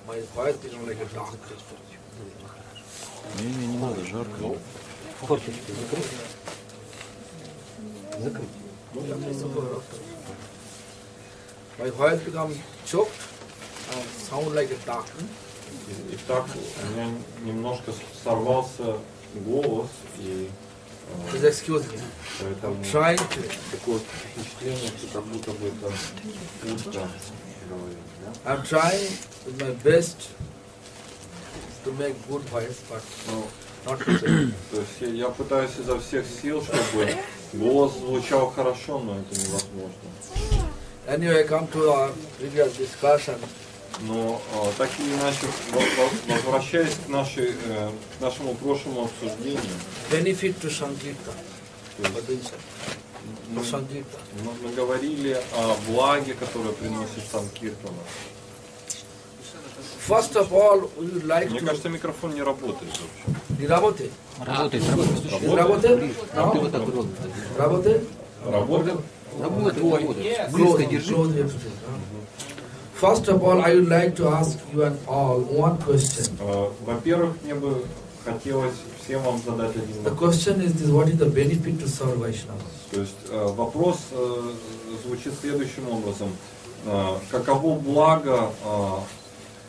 My voice became like a dark. Не надо, жарко. Форточку закрыть. Закрыть. My voice become choked and sound like a duck. Итак, у меня немножко сорвался голос, и Please excuse me. поэтому I'm trying to. такое впечатление, что как будто бы это утка говорит. Да? I'm trying with my best to make good voice, but Ну, not to say. то есть я пытаюсь изо всех сил, чтобы голос звучал хорошо, но это невозможно. Anyway, I come to our previous discussion. Но так или иначе, возвращаясь к нашему прошлому обсуждению, Benefit to Sankirtan. то есть What do you say? To Sankirtan. мы говорили о благе, которое приносит Санкиртана. First of all, we would like Мне to. кажется, микрофон не работает вообще. Rabote? Работает. Rabote? No? Вот так вот. Rabote? Работает? Работает. Close, Близко держи. close we have to do, huh? First of all, I would like to ask you and all one question. Во-первых, мне бы хотелось всем вам задать один The вопрос. question is this: what is the benefit to serve Vaishnavas? То есть вопрос звучит следующим образом. Каково благо,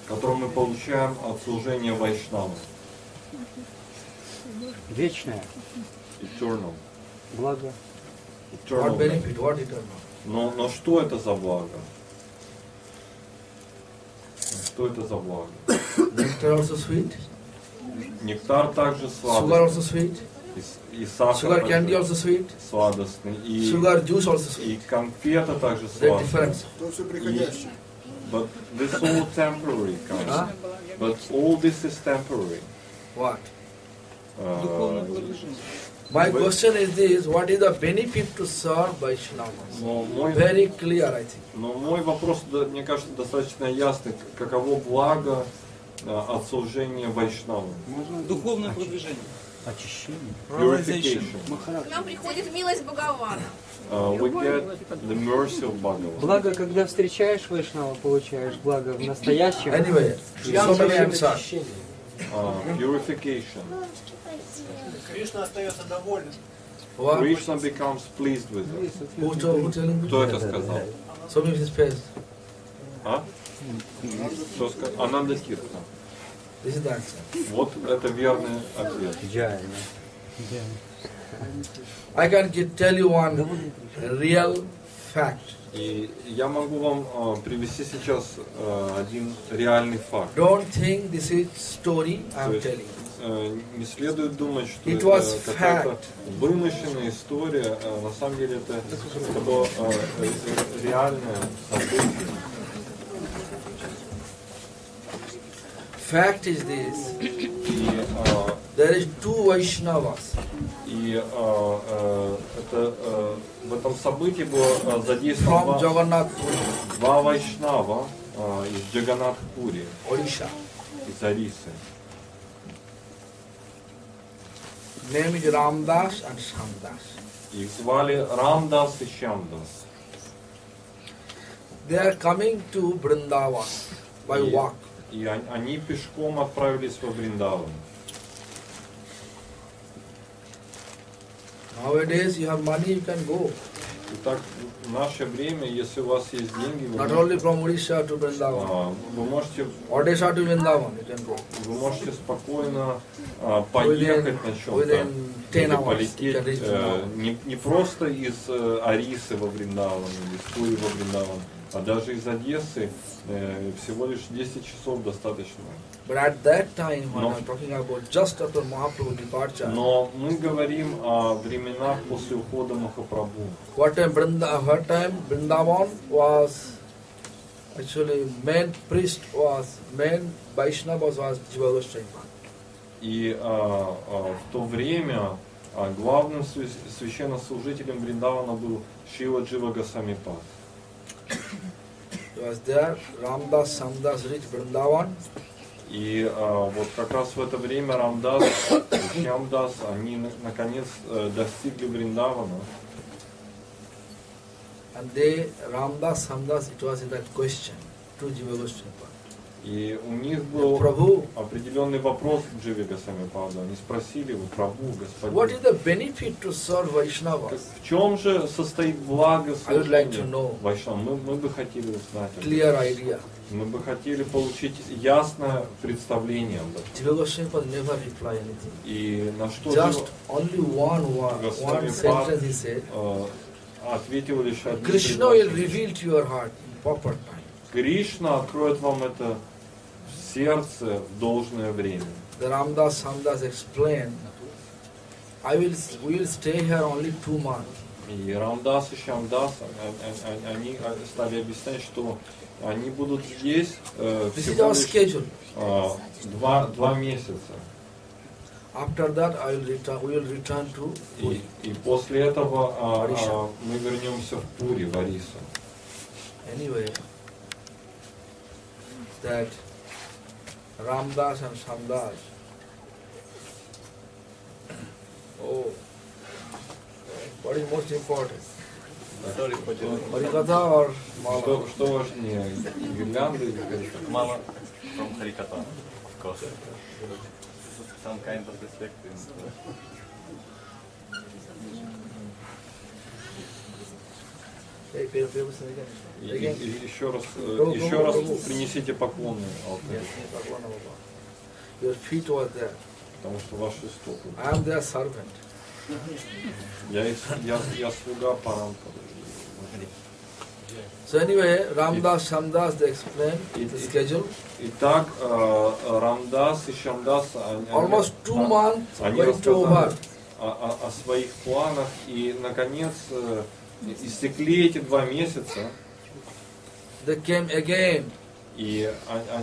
которое мы получаем от служения Вайшнавам? Вечное. Eternal. Благо. Eternal. What benefit? What eternal? Но что это за благо? Что это за благо? Nectar also sweet. Нектар также Sugar сладостный, also sweet. и сахар Sugar candy также also sweet. сладостный, и Sugar juice also sweet. и конфета также There's сладкая. difference. То все приходящее. But this all temporary, guys. Huh? But all this is temporary. What? Uh, My question is this: what is the benefit to serve Vaishnavas? но мой Very clear, I think. Но мой вопрос, мне кажется, достаточно ясный. Каково благо от служения Вайшнавам? Духовное продвижение. Очищение. Purification. К нам приходит милость Бхагавана. We get the mercy of Bhagavan. Благо, когда встречаешь Вайшнава, получаешь благо в настоящем. Anyway, so many answers. Purification. Кришна остается довольным. What? Krishna becomes pleased with us. Who telling me? Кто это сказал? Show me his face. А? Кто сказал? Ананда Тиртха. This is the answer. Вот это верный ответ. Идеально. I can tell you one real fact. И я могу вам привести сейчас один реальный факт. Don't think this is story I am telling you. Не следует думать, что It это was какая-то вымышленная история. На самом деле это было реальное событие. Fact is this: И, there is two Vaishnavas. В этом событии было From задействовано Jagannath, два вайшнава из Джаганнатх-Пури, Odisha. из Орисы. Name is Ramdas and Shamdas. Их звали Рамдас и Шамдас. They are coming to Vrindavan by walk. И они пешком отправились во Вриндаван. Nowadays you have money, you can go. Итак, в наше время, если у вас есть деньги, Not only from Odisha to Vrindavan. вы можете Odisha to Vrindavan, you can go. Вы можете спокойно поехать на чем-то within 10 или hours полететь you can reach Vrindavan. не просто из Арисы во Вриндаван или из Пури во Вриндаван, а даже из Одессы всего лишь 10 часов достаточно. But at that time, when I'm talking about just after Mahaprabhu departure, Но мы говорим о временах после ухода Махапрабху. what time Vrindavan was actually main priest was main Vaishnava was Jiva Goswami. И в то время главным священнослужителем Вриндавана был Шила Джива Госвамипад. He was there. Ramdas, Samdas reached Vrindavan. И вот как раз в это время Рамдас и Шьямдас, они наконец достигли Вриндавана. And they, Ramdas, Samdas, it was in that question to Jiva Goswami. И у них был Prabhu, определенный вопрос к Дживе Госвами Паду. Они спросили его: Прабху, what is господин, the benefit to serve Vaishnavas? в чем же состоит благо I would like to служения know. Вайшнавам? Мы бы хотели узнать. об этом. Clear idea. Мы бы хотели получить ясное представление об этом. Jiva Goswami Pad never reply anything. И на что Just only one Goswami sentence he said, ответил лишь одним Krishna will предложением. reveal to your heart in proper time. Кришна откроет вам это в сердце в должное время. The Ramdas Samdas explained, we will stay here only 2 months. И Рамдас и Шамдас, они стали объяснять, что они будут здесь This is всего our лишь schedule. 2 месяца. After that, we will return to Puri. И после этого Ориша. мы вернемся в Пури, в Орису. Anyway, that Ramdas and Samdas, oh, what is most important? Harikatha or Mala? Что важнее, гирлянды или Харикатха? Mala from Harikatha, of course. Some kind of respect. Hey, pay attention again. Again. И еще раз Прабху. принесите поклоны алтарю, Yes, Bhagwan Baba. Your feet was there. потому что ваши стопы. I am their servant. Я слуга Парампа. So anyway, Ramdas, Samdas, they explain the schedule. Итак, Рамдас и Шамдас, Almost 2 months они going to over. рассказали о своих планах, и, наконец, истекли эти 2 месяца, They came again и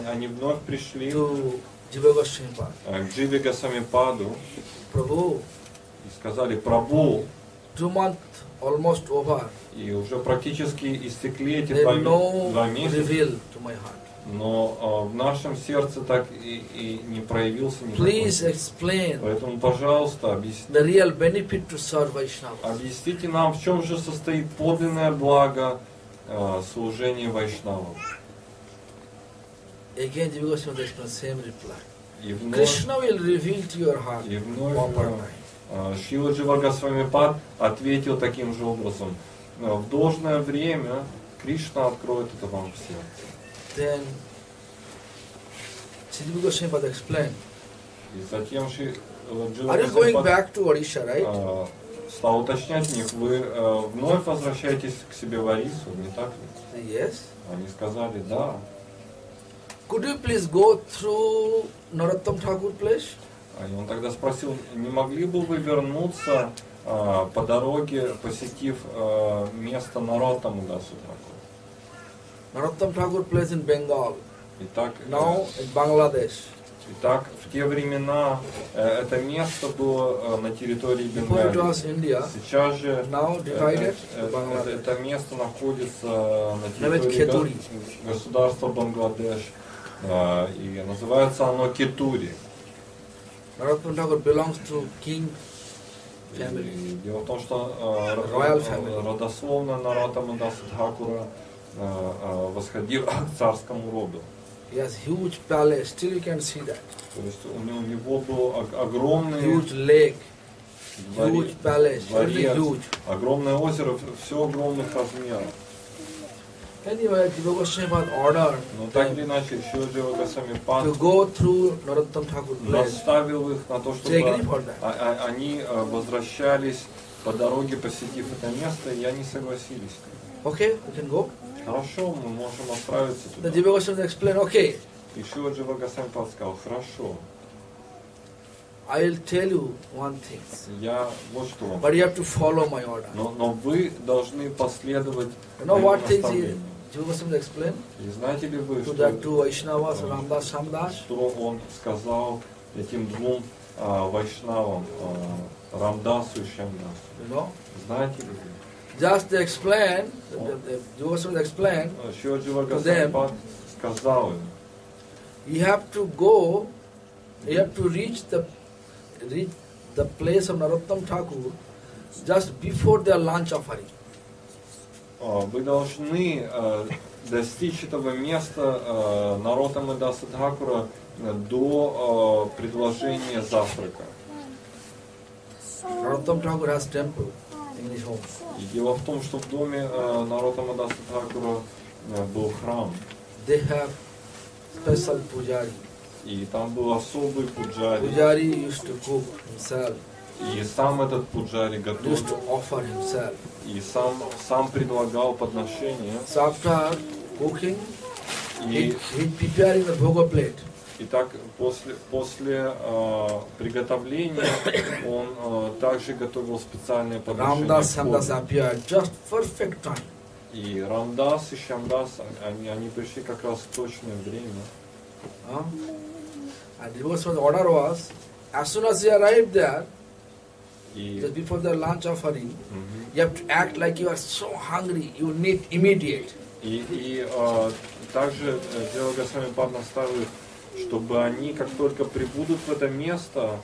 они вновь пришли to Jiva Goswami Pad. к Дживе Госвами Паду Prabhu, и сказали: Прабху, 2 months almost over. и уже практически истекли эти There 2 no месяца, reveal to my heart. но в нашем сердце так и не проявился Please никакой. explain Поэтому, пожалуйста, the real benefit to serve Vaishnava. объясните нам, в чем же состоит подлинное благо служения Вайшнавам. Again, Jiva Goswami explains same reply. И вновь, Krishna will reveal to your heart и вновь proper time. Шрила Джива Госвами Пад ответил таким же образом: в должное время Кришна откроет это вам в сердце. Then, Jiva Goswami Pad explained, И затем Джива are you Госвами going Пад back to Odisha, right? стал уточнять у них: вы вновь возвращаетесь к себе в Орису, не так ли? Yes. Они сказали: да. Could you please go through Narottam Thakur place? И он тогда спросил: не могли бы вы вернуться по дороге, посетив место Нароттама Дасу Тхакура? Narottam Thakur place in Bengal. Итак, Now in Bangladesh. итак, в те времена это место было на территории Before it Бенгалии. was India, Сейчас же now divided to это Bangladesh. место находится на Навіть территории Кетури. государства Бангладеш. И называется оно Кетури. Narottam Thakur belongs to king family. И дело в том, что Royal family. родословно Нароттама Даса Тхакура восходил к царскому роду. He has huge palace. Still you can see that. То есть у него был огромный Huge lake, дворец, huge palace, everything huge. огромное озеро, все огромных размеров. Anyway, Jiva Goswami Pad ordered Но так или them иначе, Шрила Джива Госвами Пад to go through Narottam Thakur place. наставил их на то, They agree чтобы for that. они возвращались по дороге, посетив это место, и они согласились. Okay, we can go. Хорошо, мы можем отправиться The туда. Jiva Goswami explained, okay, И Шрила Джива Госвами Пад сказал: хорошо, I will tell you one thing, я вот что вам. but you have to follow my order. Но вы должны последовать You know моему what things наставлению. Jiva Goswami explained И знаете ли вы, to что, the two Vaishnavas, Ramdas, Samdas? что он сказал этим 2 вайшнавам, Рамдасу и Шамдасу? You know, Знаете ли вы? just they explained, the Jiva Goswami explained, Шрила Джива them. Госвами Пад сказал им: you have to go, you have to reach the place of Narottam Thakur just before their launch of Hari. вы должны достичь этого места народ Амадаса Тхакура до предложения завтрака. Narottam Thakur has temple in his home. И дело в том, что в доме народа Амадаса Тхакура был храм, They have special pujari. и там был особый пуджари, Pujari used to cook himself, и сам этот пуджари used готовил, to offer himself. и сам предлагал подношения, So after cooking, и he'd preparing the bhoga plate. И так после приготовления он также готовил специальные подношения. Ramdas, к Samdas Богу. appeared just perfect time. И Рамдас и Шамдас, они пришли как раз в точное время. And devotional order was, as soon as he arrived there, И, just before the lunch offering, мгм. you have to act like you are so hungry, you need immediate. И также Джива Госвами Пад наставил, чтобы они, как только прибудут в это место,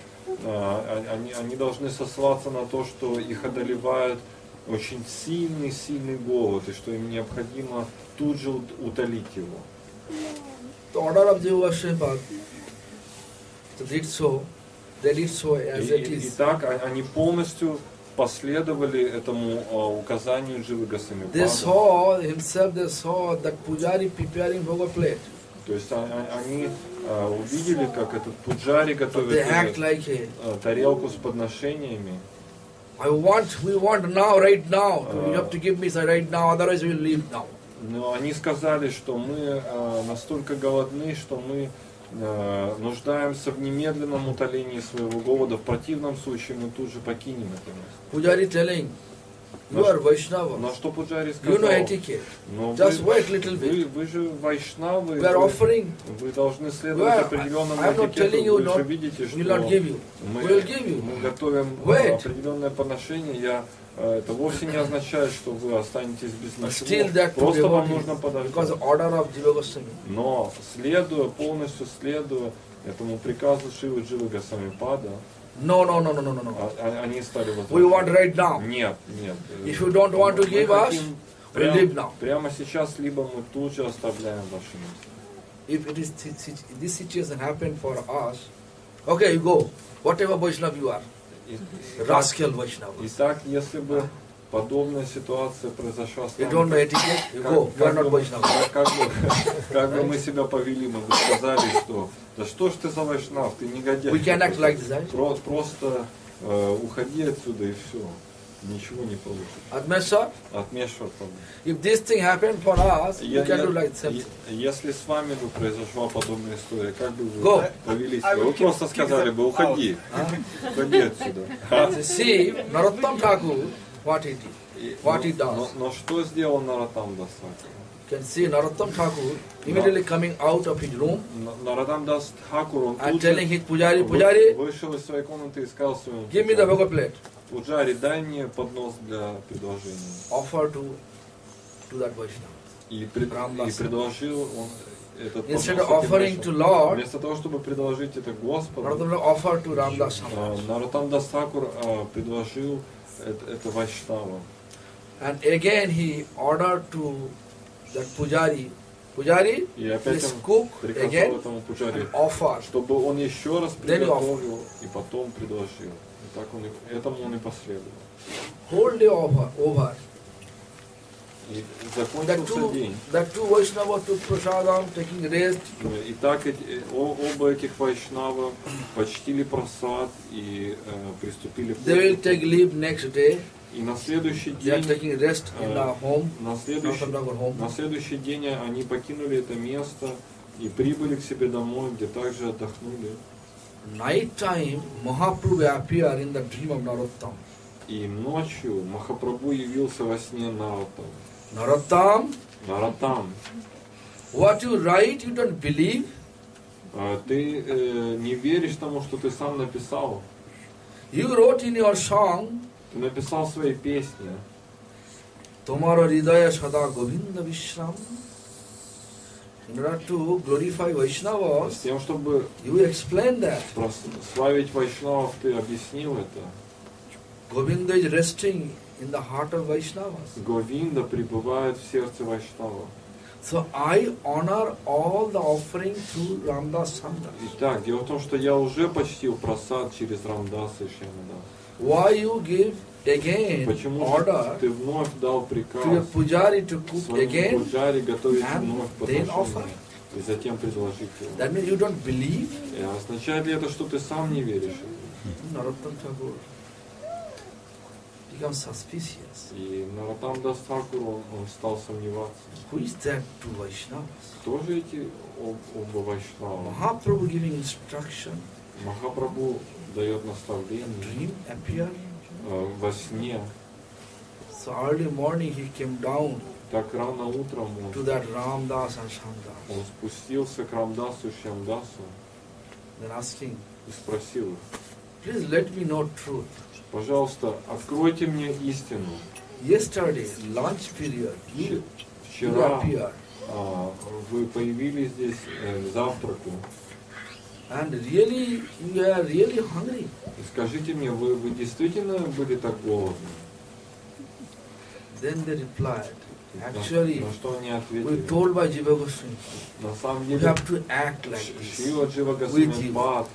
они должны сослаться на то, что их одолевает очень сильный голод, и что им необходимо тут же утолить его. The order of Jiva Goswami they did so as it И is. так они полностью последовали этому указанию Дживы Госвами They Пада. saw himself, they saw that pujari preparing bhoga plate. То есть они увидели, как этот пуджари They готовит act like a, тарелку с подношениями. we want now, right now. You have to give me right now, otherwise we will leave now. Но они сказали, что мы настолько голодны, что мы нуждаемся в немедленном утолении своего голода. В противном случае мы тут же покинем это место. Pujari telling, you are Vaishnava, На что Пуджари you know сказал, etiquette. но Just wait little bit. вы же вайшнавы, We are offering. вы должны следовать определенному I am not telling этикету. you Вы же not, видите, что will not give you. мы We will give you. готовим Wait. определенное подношение. Это вовсе не означает, что вы останетесь без Still ничего. that to Просто вам devotees, нужно подождать. because the order of Jiva Goswami. Но полностью следуя этому приказу Шивы Дживы Госвами Пада, No. они стали We want возвращаться. right now. Нет. If you don't want to Мы give us, хотим we leave now. прямо сейчас, либо мы тут же оставляем ваше место. If it is this situation happened for us, okay, you go. Whatever Vaishnava you are, rascal Vaishnava. Итак, если бы подобная ситуация произошла с You нами, don't know etiquette, you go. You are not Vaishnava. как бы мы себя повели, мы бы сказали, что да что ж ты за вайшнав, ты негодяй. We can act like this, right? Просто уходи отсюда и все. Ничего не получится. Admesha, Отмешивать. if this thing happened for us, you can do like the same thing. Если с вами бы произошла подобная история, как бы вы Go. повели себя? Вы просто сказали бы, уходи. Уходи отсюда. See, Narottam Thakur, what he did, what he does. Но что сделал Нароттам Дас Тхакур? You can see Narottam Thakur immediately coming out of his room Нароттам Дас Тхакур, он and тут telling же his Pujari, вышел из своей комнаты и сказал своему give me the bhoga plate. Пуджари, дай мне поднос для предложения. Offer to that Vaishnava. И Рамдас. предложил он этот поднос Instead of этим offering to Вайшнавам. Lord, Вместо того, чтобы предложить это Господу, Narottam offered to Ramdas Samaj. Нароттам Дас Тхакур предложил это Вайшнавам. And again he ordered to that Pujari, И опять please он cook приказал again этому Пуджари, and offer. чтобы он еще раз Then you offer. приготовил и потом предложил. И так этому он и последовал. Whole day over. И закончился день. That two Vaishnava took prasadam, taking rest. И так оба этих вайшнава почтили просад и приступили к They will отдыху. take leave next day. И на следующий They are день, taking rest in the home, на следующий день они покинули это место и прибыли к себе домой, где также отдохнули. Night time, Mahaprabhu appeared in the dream of Narottam. И ночью Махапрабху явился во сне Нароттам. Narottam, what you write, you don't believe. Ты не веришь тому, что ты сам написал. You wrote in your song, Ты написал свои песни. Tomaro Hridaya Sada Govinda Vishram. In order to glorify С Vaishnavas, тем, чтобы you explain that. славить вайшнавов, ты объяснил это. Govinda is resting in the heart of Vaishnavas. Говинда пребывает в сердце вайшнава. So I honor all the offering through Ramdas Samdas. Итак, дело в том, что я уже почтил просад через Рамдаса и Шьямдаса. Why you give again Почему order же ты вновь дал to your приказ pujari to cook своему again? пуджаре готовить and вновь then offer? подношение и затем предложить его? That means you don't believe? И означает ли это, что ты сам не веришь? Narottam Thakur becomes suspicious. И Нароттам Дас Тхакур, он стал сомневаться. Who is that to Vaishnavas? Кто же эти оба Вайшнава? Mahaprabhu giving instruction, Махапрабху дает наставление dream appear. во сне. So early morning he came down Так рано утром to that Ramdas and Shandas. он спустился к Рамдасу и Шьямдасу Then asking, и спросил их: please let me know truth. пожалуйста, откройте мне истину. Yesterday, lunch period, you Вчера appeared. Вы появились здесь к завтраку. And really, you are really hungry. И скажите мне, вы действительно были так голодны? Then they replied, actually, На что они we ответили? told by Jiva Goswami, На самом you деле, have to act like this. Шрила Джива Госвами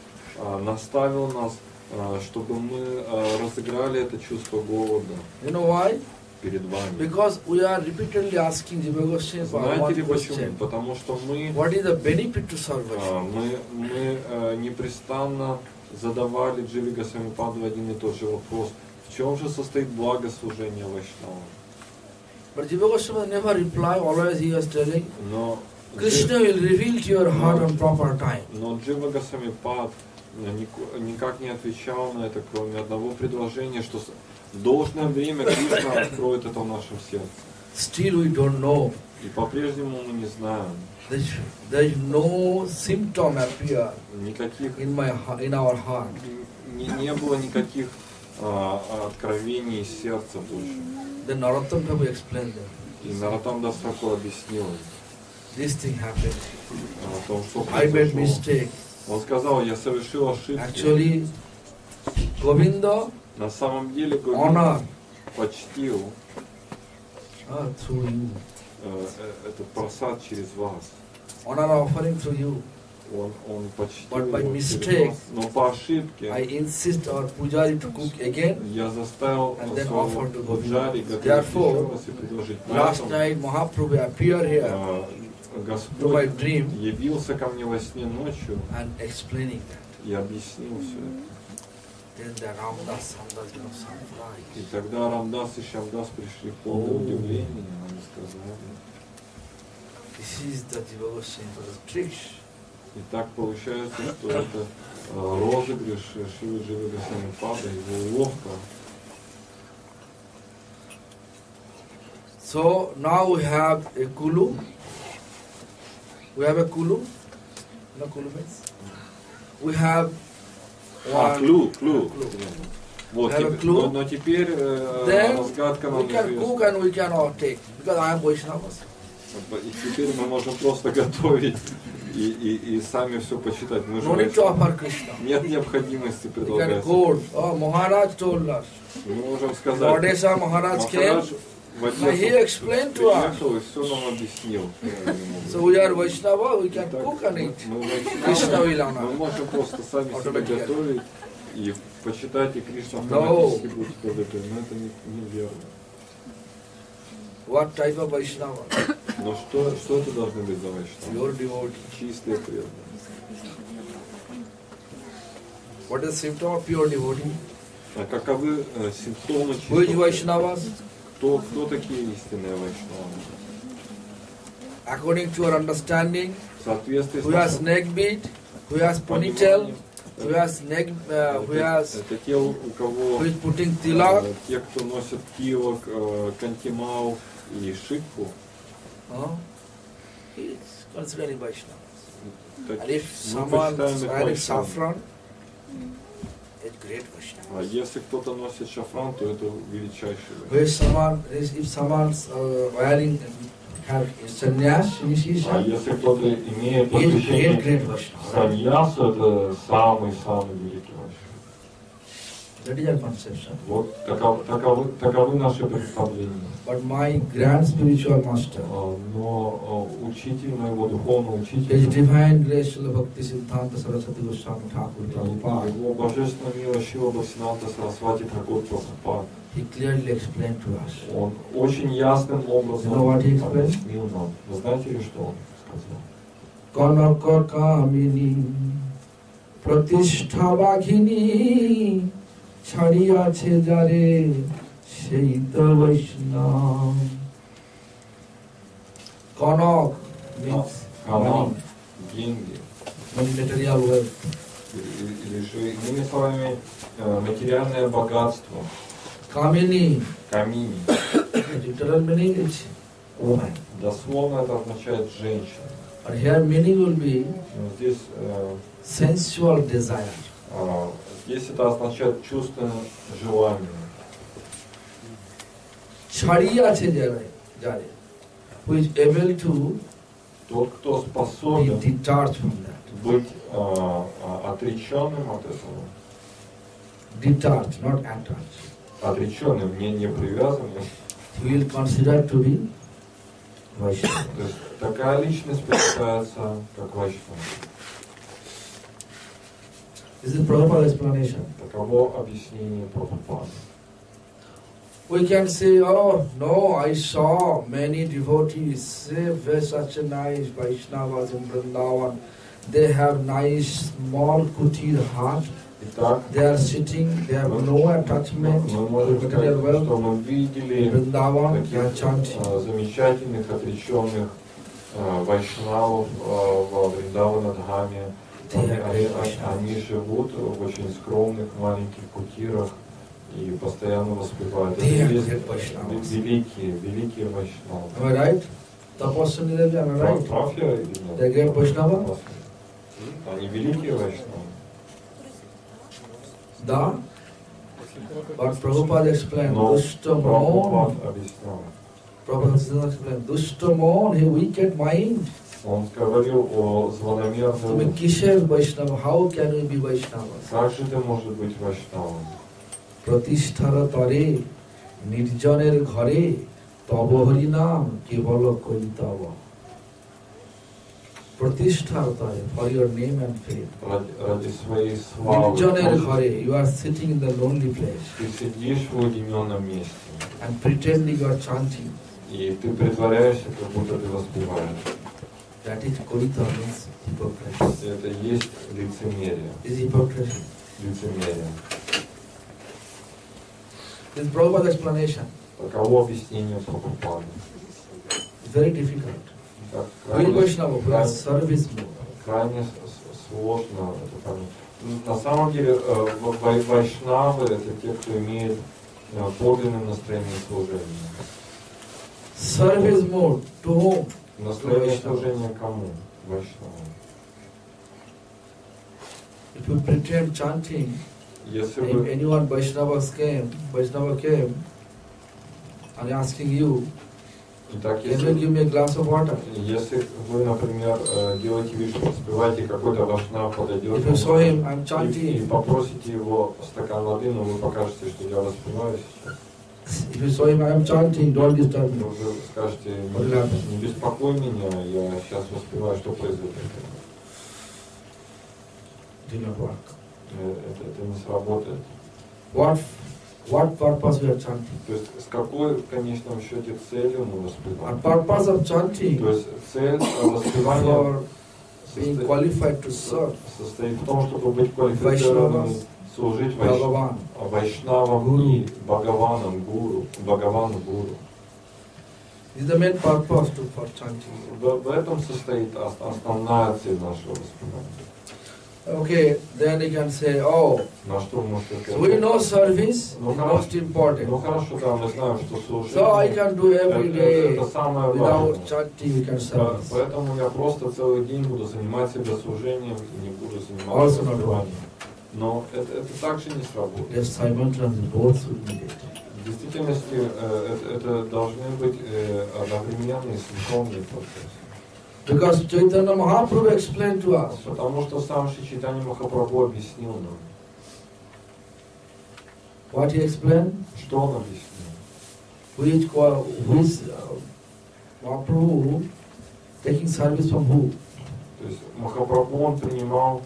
наставил нас, чтобы мы разыграли это чувство голода You know why? перед вами. Because we are repeatedly asking Jiva Goswami for Знаете one ли почему? question. Потому что мы What is the benefit to serve Vaishnava? мы непрестанно задавали Дживе Госвамипаду один и тот же вопрос. В чем же состоит благо служения Вайшнава? But Jiva Goswami never reply, always he was telling, Но Krishna will reveal to your heart on proper time. Но Джива Госвамипад никак не отвечал на это, кроме одного предложения, что в должное время Кришна откроет это в нашем сердце. Still we don't know. И по-прежнему мы не знаем. There is no symptom appear Никаких, in our heart. не было никаких откровений из сердца больше. Then Narottam Thakur explained them. И Нароттам Дас Тхакур объяснил им This thing happened. о том, что I made произошло. mistake. Он сказал: я совершил ошибку. Actually, Govinda На самом деле honor Говинда почтил through you. этот просад через вас. Honor offering through you. Он почтил But by его mistake, через вас. Но по ошибке I insist our pujari to cook again. я заставил And then своего offer to пуджари Govinda. готовить Therefore, еще раз и предложить. Last Поэтому, night Mahaprabhu appeared here to my Господь dream явился ко мне во сне ночью and explaining that. и объяснил все это. Then the Ramdas Samdas become surprised. И тогда Рамдас и Шьямдас пришли в полное удивление, они сказали. This is the Jiva Goswami trick. И так получается, что это розыгрыш Шривы Дживы Госвамипада, его уловка. So now we have a kulu. We have a kulu. No kulu means. We have one. Клю. Вот, Have a clue? но теперь Then разгадка we нам can известна. cook and we can all take. Because I am Vaishnavas. И теперь мы можем просто готовить и сами все почитать. Мы же No need to offer Krishna. нет необходимости We can предлагать. quote, oh, Maharaj told us. Мы можем сказать, Lordesa Maharaj came. Махарадж в Now he Одессу explained to us. приехал и все нам объяснил. So we are Vaishnava, we can Так, cook and eat. мы Krishna Вайшнавы, will мы honor. можем просто сами себе Automatically. готовить и почитать, и Кришна No. автоматически будет подготовить. Но это неверно. What type of Vaishnava? Но что это должно быть за Вайшнава? Your devotee. Чистые преданные. What is symptom of pure devotee? А каковы симптомы Who is чистого? Vaishnavas? Кто такие истинные Вайшнавы? According to our understanding, В соответствии с who has нашим neck bead, who has ponytail, пониманием, who has neck, это те, у кого who is putting tilak. те, кто носит тилок, кантимау и шипку, He is considering Vaishnava. так, And if мы someone почитаем is их wearing Вайшнавами. saffron, it's great Vaishnava. А если кто-то носит шафран, то это величайший If someone's wearing sannyas, А initiation, если кто-то имеет he is посвящение great Vaishnava. саньясу, это самый-самый великий Вайшнав. That is our conception. Вот таковы наши представления. But my grand spiritual master, Но учитель моего духовного His учителя, divine grace Srila Bhakti Siddhanta Saraswati Goswami Thakur Prabhupada, его божественная милость Шрила Бхактисиданта Сарасвати Тхакур Прабхупад, he clearly explained to us. он очень ясным образом You know what he explained? объяснил нам. Вы знаете ли, что он сказал? Kanaka Kamini Pratishtha Bhaghini Chariyache Jare Sheita Vaishnava. Kanak means money, Деньги. material wealth. Или же, иными словами, материальное богатство. Kamini, Камини. literal meaning is woman. Дословно это означает женщина. But here meaning will be Но здесь, sensual desire. здесь это означает чувственное желание. Chariyache Jare, who is able to Тот, кто be способен detached from that. быть отреченным от этого, Detached, not attached. отреченным, не привязанным, He will consider to be Vaishnava. то есть такая личность представляется как Вайшнава. This is Prabhupada's explanation. Таково объяснение Прабхупады. We can say, oh no, I saw many devotees, they such a nice Vaishnavas in Vrindavan. They have nice small kutir hut. Итак, They are sitting, they have no attachment мы to можем сказать, material wealth. что мы видели In Vrindavan, they are таких chanting. замечательных, отреченных вайшнавов во Вриндаванадхаме. Они живут в очень скромных маленьких кутирах и постоянно воспевают. Это есть великие вайшнавы. Am I right? Tapasya Devi, am I right? Прав я или нет? They get Vaishnava? Они великие вайшнавы. Da. But Prabhupada explained, Но Dushtamon. Прабхупад объяснял. Prabhupada explained, Dushtamon, he wicked mind. Он говорил о злонамерном. তুমি কিসের বৈষ্ণব? How can we be Vaishnavas? Как же ты можешь быть вайшнавом? প্রতিষ্ঠার তরে নির্জনের ঘরে তব হরি নাম কেবল কইতব। প্রতিষ্ঠার তরে, for your name and fame. Ради своей славы. নির্জনের ঘরে, you are sitting in the lonely place Ты сидишь в уединенном месте. and pretending you are chanting. И ты притворяешься, как будто ты воспеваешь. That is koita, means hypocrisy. Это есть лицемерие. This is hypocrisy. Лицемерие. This is Prabhupada's explanation. Таково объяснение Прабхупады. It's very difficult. Так, We Vaishnava, we are service mode. крайне сложно это понять. На самом деле вайшнавы это те, кто имеет подлинное настроение служения. Service mode to whom? Настроение служения кому? Вайшнавам. If you pretend chanting, Если if вы anyone Vaishnava came and asking you, Итак, can you give me a glass of water? если вы, например, делаете вид, что воспеваете, какой-то вайшнав подойдет If you saw him, I'm и chanting. попросите его стакан воды, но вы покажете, что я воспеваю сейчас. If you saw him, I'm chanting, don't disturb me. Вы скажете, не беспокой меня, я сейчас воспеваю, что произойдет. Did not work. Это не сработает. What purpose we are chanting? То есть с какой в конечном счете целью мы Our воспеваем? purpose of То chanting есть цель воспевания for being qualified to serve состоит в том, чтобы быть квалифицированным служить Bhagavan. вайшнавам и Бхагаванам, Бхагавану Гуру. This is the main purpose for chanting. В этом состоит основная цель нашего воспевания. Okay, then you can say, oh, На что вы можете so we know service is Ну, most important. Ну хорошо, да, мы знаем, что So I служение can do every day это самое without важное. chanting, we can serve. Поэтому я просто целый день буду занимать себя служением и не буду Also заниматься not воспеванием. Но это также не сработает. Yes, simultaneously both should be there. В действительности это должны быть одновременные синхронные процессы. Because Chaitanya Mahaprabhu explained to us, Потому что сам Шри Чайтанья Махапрабху объяснил нам, What he explained? Что он объяснил? Which Mahaprabhu taking service from who? То есть Махапрабху он принимал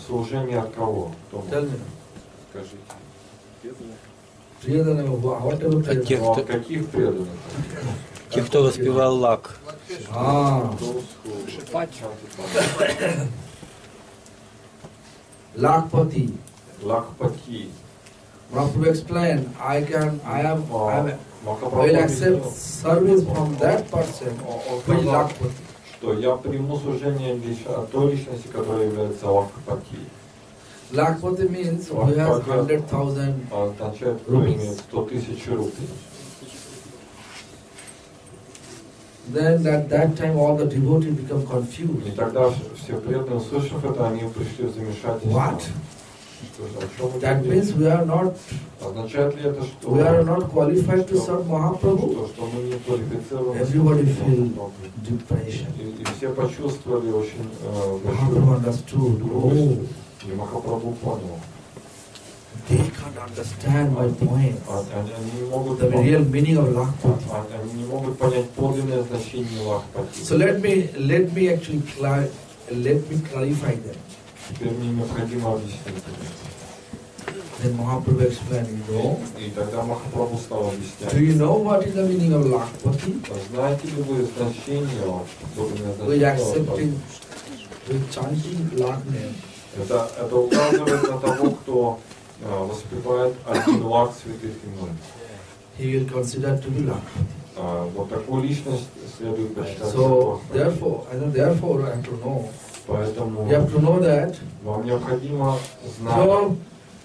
служение от кого? Tell me. Скажите. Priyadana, whatever От тех, Ну, кто, от каких преданных? тех, кто воспевал лак. Those who Lakpati. Лакпати. Mahaprabhu explained, I will Махапрабху accept объяснил, service from that person он who is сказал, Lakpati. что я приму служение от той личности, которая является Лакпати. Lakpati means who has 100,000. Означает, кто имеет 100 тысяч рупий. Then at that time all the devotees become И confused. тогда все преданные, услышав это, они пришли в замешательство. What? Что же, о чем That это means речь? we are not Означает ли это, что, qualified to serve Mahaprabhu? что мы не квалифицированы? Everybody feel depression. И все почувствовали очень Mahaprabhu большую understood. грусть. Oh, И Махапрабху понял. they can't understand my point. Они не могут The real meaning of Lakpati. Они не могут понять подлинное значение Лакпати. So let me actually clarify that. Теперь мне необходимо объяснить это. Then Mahaprabhu explained, И тогда Махапрабху стал do объяснять. you know what is the meaning of Lakpati? Знаете ли вы значение, подлинное With значение accepting, Лакпати? with chanting Lak name. Это указывает на того, кто воспевает один лак святых имен. He will consider to be Lakpati. Вот такую личность следует почитать. So therefore I have to know. Поэтому You have to know that. вам необходимо знать. So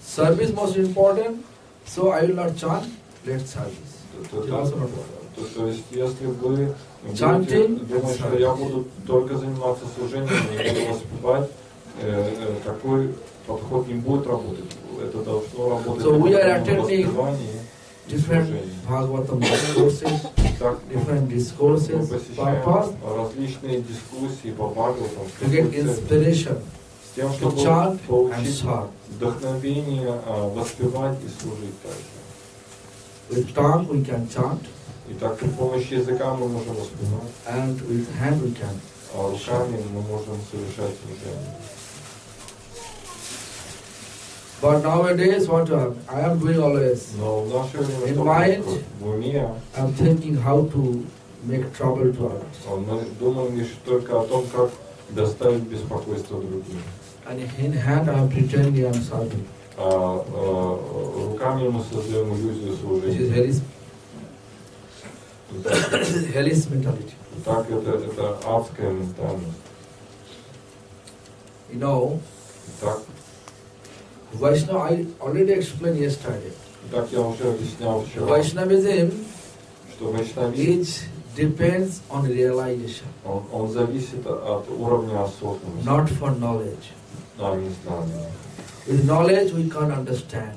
service most important. So I will not chant. Let service. It also not important. То есть, если вы Chanting, думаете, что я буду только заниматься служением, не буду воспевать, такой подход не будет работать. Это должно работать So we are в attending воспевании и Different служении. Bhagavatam discourses, Так, different мы discourses, посещаем purpose различные дискуссии по Бхагаватам to get inspiration с тем, to чтобы chant and получить serve. вдохновение воспевать и служить также. With tongue we can chant, Итак, при помощи языка мы можем воспевать, and with hand we can. а руками мы можем совершать служение. But nowadays, what I am doing always, Но в наше время In что mind, происходит? В уме I am thinking how to make trouble to others. мы думаем лишь только о том, как доставить беспокойство другим. And in hand I am pretending I am serving. Руками мы создаем иллюзию Which is служения. hellish mentality. Так это адская ментальность. You know, Так, Vaishnava, I already explained yesterday. так я уже объяснял вчера, Vaishnavism что вайшнавизм, depends on realization, он зависит от уровня осознанности, not for knowledge. а не знания. With knowledge we can't understand.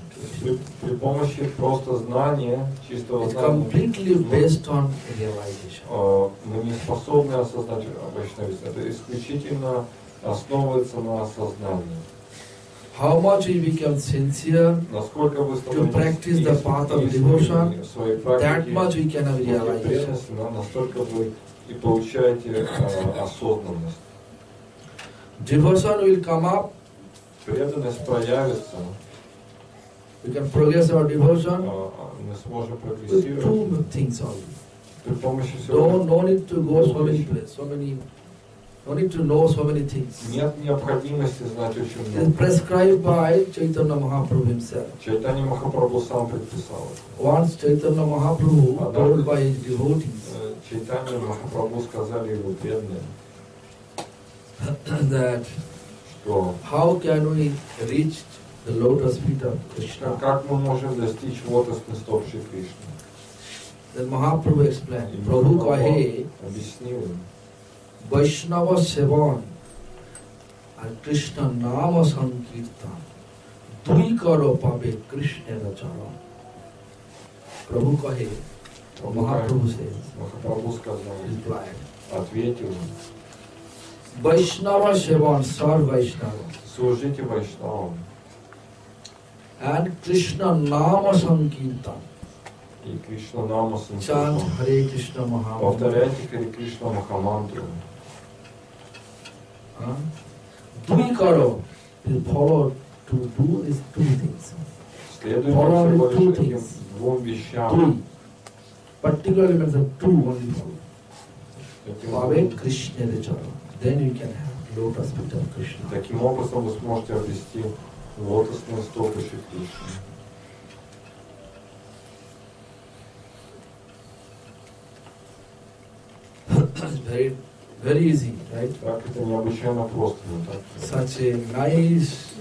При помощи просто знания, чистого It's знания, completely based on realization. мы не способны осознать вайшнавизм. Это исключительно основывается на осознании. How much we become sincere, Насколько вы to practice the path of истинными devotion, в своей that практике, much we can have в своей realization. преданности, настолько вы и получаете осознанность. Devotion will come up, Преданность проявится, we can progress our devotion мы сможем with прогрессировать two things only. при помощи всего. No need to go so many places, no need to know so many things. Нет необходимости знать очень It is много. prescribed by Chaitanya Mahaprabhu himself. Чайтанья Махапрабху сам предписал это. Once Chaitanya Mahaprabhu told by his devotees Чайтанья Махапрабху сказали его преданные, that что how can we reach the lotus feet of Krishna? как мы можем достичь лотосных стоп Шри Кришны. Then Mahaprabhu explained, И Prabhu Махапрабху kahe объяснил им, Vaishnava Sevan and Krishna Nama Sankirtan Dui karo pabe Krishna Charan. Prabhu kahe, Mahaprabhu says, Махапрабху сказал, replied, ответил, Vaishnava Sevan, Sar Vaishnava. служите вайшнавам. And Krishna Nama Sankirtan. И Кришна Нама Chant Санкиртан. Hare Krishna Mahamantra. Повторяйте Харе Кришна Махамантру. Dui karo. You follow to do is two things. Следуйте Follow всего only two лишь этим things. двум вещам. Dui. Particularly means the two only follow. Таким Bhave Krishna Rechara. Then you can have lotus feet of Krishna. Таким образом вы сможете обрести лотосные стопы Шри Кришны. Very, very easy, right? Так, это необычайно просто, не так? Such a nice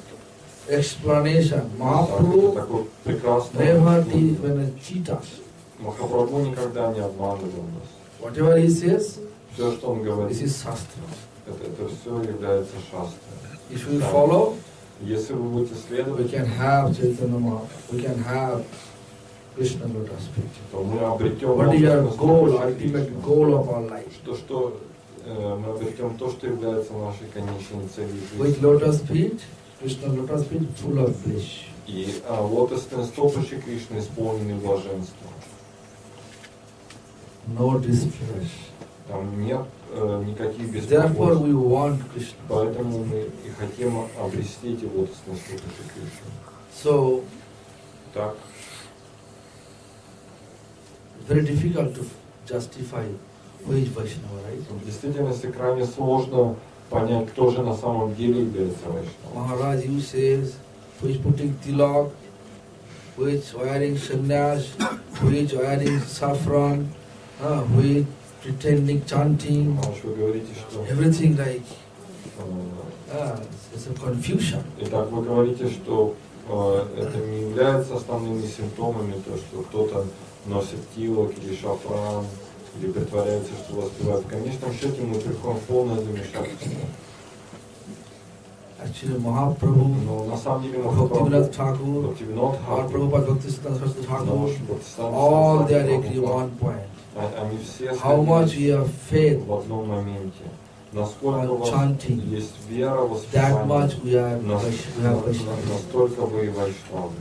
explanation. Это Mahaprabhu такой прекрасный never объяснение. when cheat us. Махапрабху никогда не обманывал нас. Whatever he says, Все, что он this говорит, is Shastra. это все является шастрой. If we follow, Если вы будете we следовать, can have Chaitanya Mahaprabhu, we can have Krishna lotus feet. то мы обретем What is your лотосные goal, стопы Шри ultimate Кришны. goal of our life? Что мы обретем то, что является нашей конечной целью With жизни. lotus feet, Krishna lotus feet full of bliss. И лотосные стопы Шри Кришны исполнены блаженством. No distress. Там нет никаких Therefore беспокойств. we want Krishna. Поэтому мы и хотим обрести эти лотосные стопы Шри Кришны. So, Так, very difficult to justify who is Vaishnava, right? в действительности крайне сложно понять, кто же на самом деле является Вайшнавом. Maharaj, you says, who is putting tilak, who is wearing sannyas, who is wearing saffron, who is pretending chanting, Потому что вы говорите, что everything like, э, it's a confusion. итак, вы говорите, что это не является основными симптомами, то, что кто-то носит тилок или шафран, или притворяется, что воспевает. В конечном счете мы приходим в полное замешательство. Actually, Mahaprabhu, Но на самом деле Bhaktivinoda Thakur, Бхактивинод or Тхакур, Prabhupada Bhaktisiddhanta Saraswati Thakur, наш Бхактисиданта all they are Сарасвати agree Тхакур, one point. они все How much we сходились have faith, в одном моменте. Насколько у on вас chanting, есть вера в that much воспевание, we have Vaishnava. настолько вы и вайшнавы.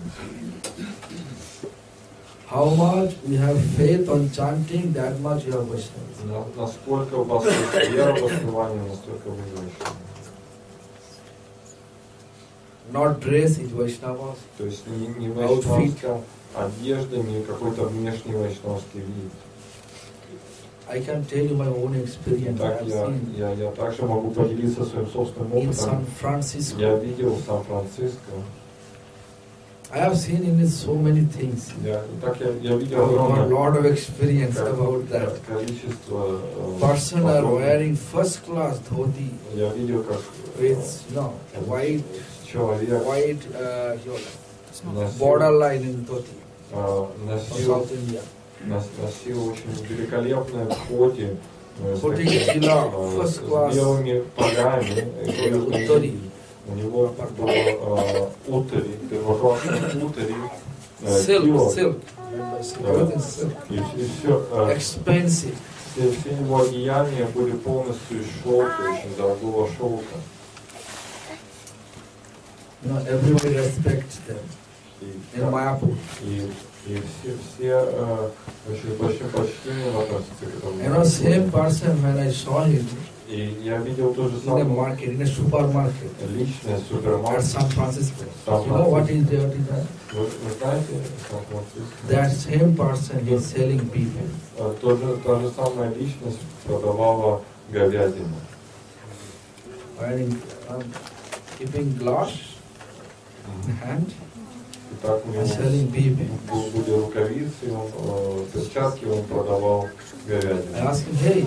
How much we have faith on chanting, that much we have Vaishnava. Насколько у вас есть вера в воспевание, настолько вы и вайшнавы. Not dress is Vaishnava. То есть не вайшнавская одежда, не какой-то внешний вайшнавский вид. I can tell you my own experience. I Так have seen я также могу поделиться своим собственным in San опытом. Francisco. Я видел в Сан-Франциско. I have seen in it so many things. Я I видел have a огромное lot of experience about that. количество Person are подобных. wearing first class dhoti Я видел, как with white человек your borderline in dhoti from носил South India. очень великолепное коти с Putting tilak, first class. белыми полями. Уттари. У него было утари, первоклассный утари, Silk, кило. silk. Everything silk. И все, Expensive. все его одеяния были полностью из шелка, очень дорогого шелка. Everybody respects them И, in Mayapur. и все очень большим почтением относятся к этому. Same person when I saw him И я видел то же in a самое market, in a supermarket личное at супермаркет. San Francisco. San You know what Francisco. is there? Вы знаете, Сан-Франциско? That same person is selling people. Та же самая личность продавала говядину. Wearing, keeping glass in hand И так у and него selling people. были рукавицы, перчатки, он продавал I говядину. asked him, hey,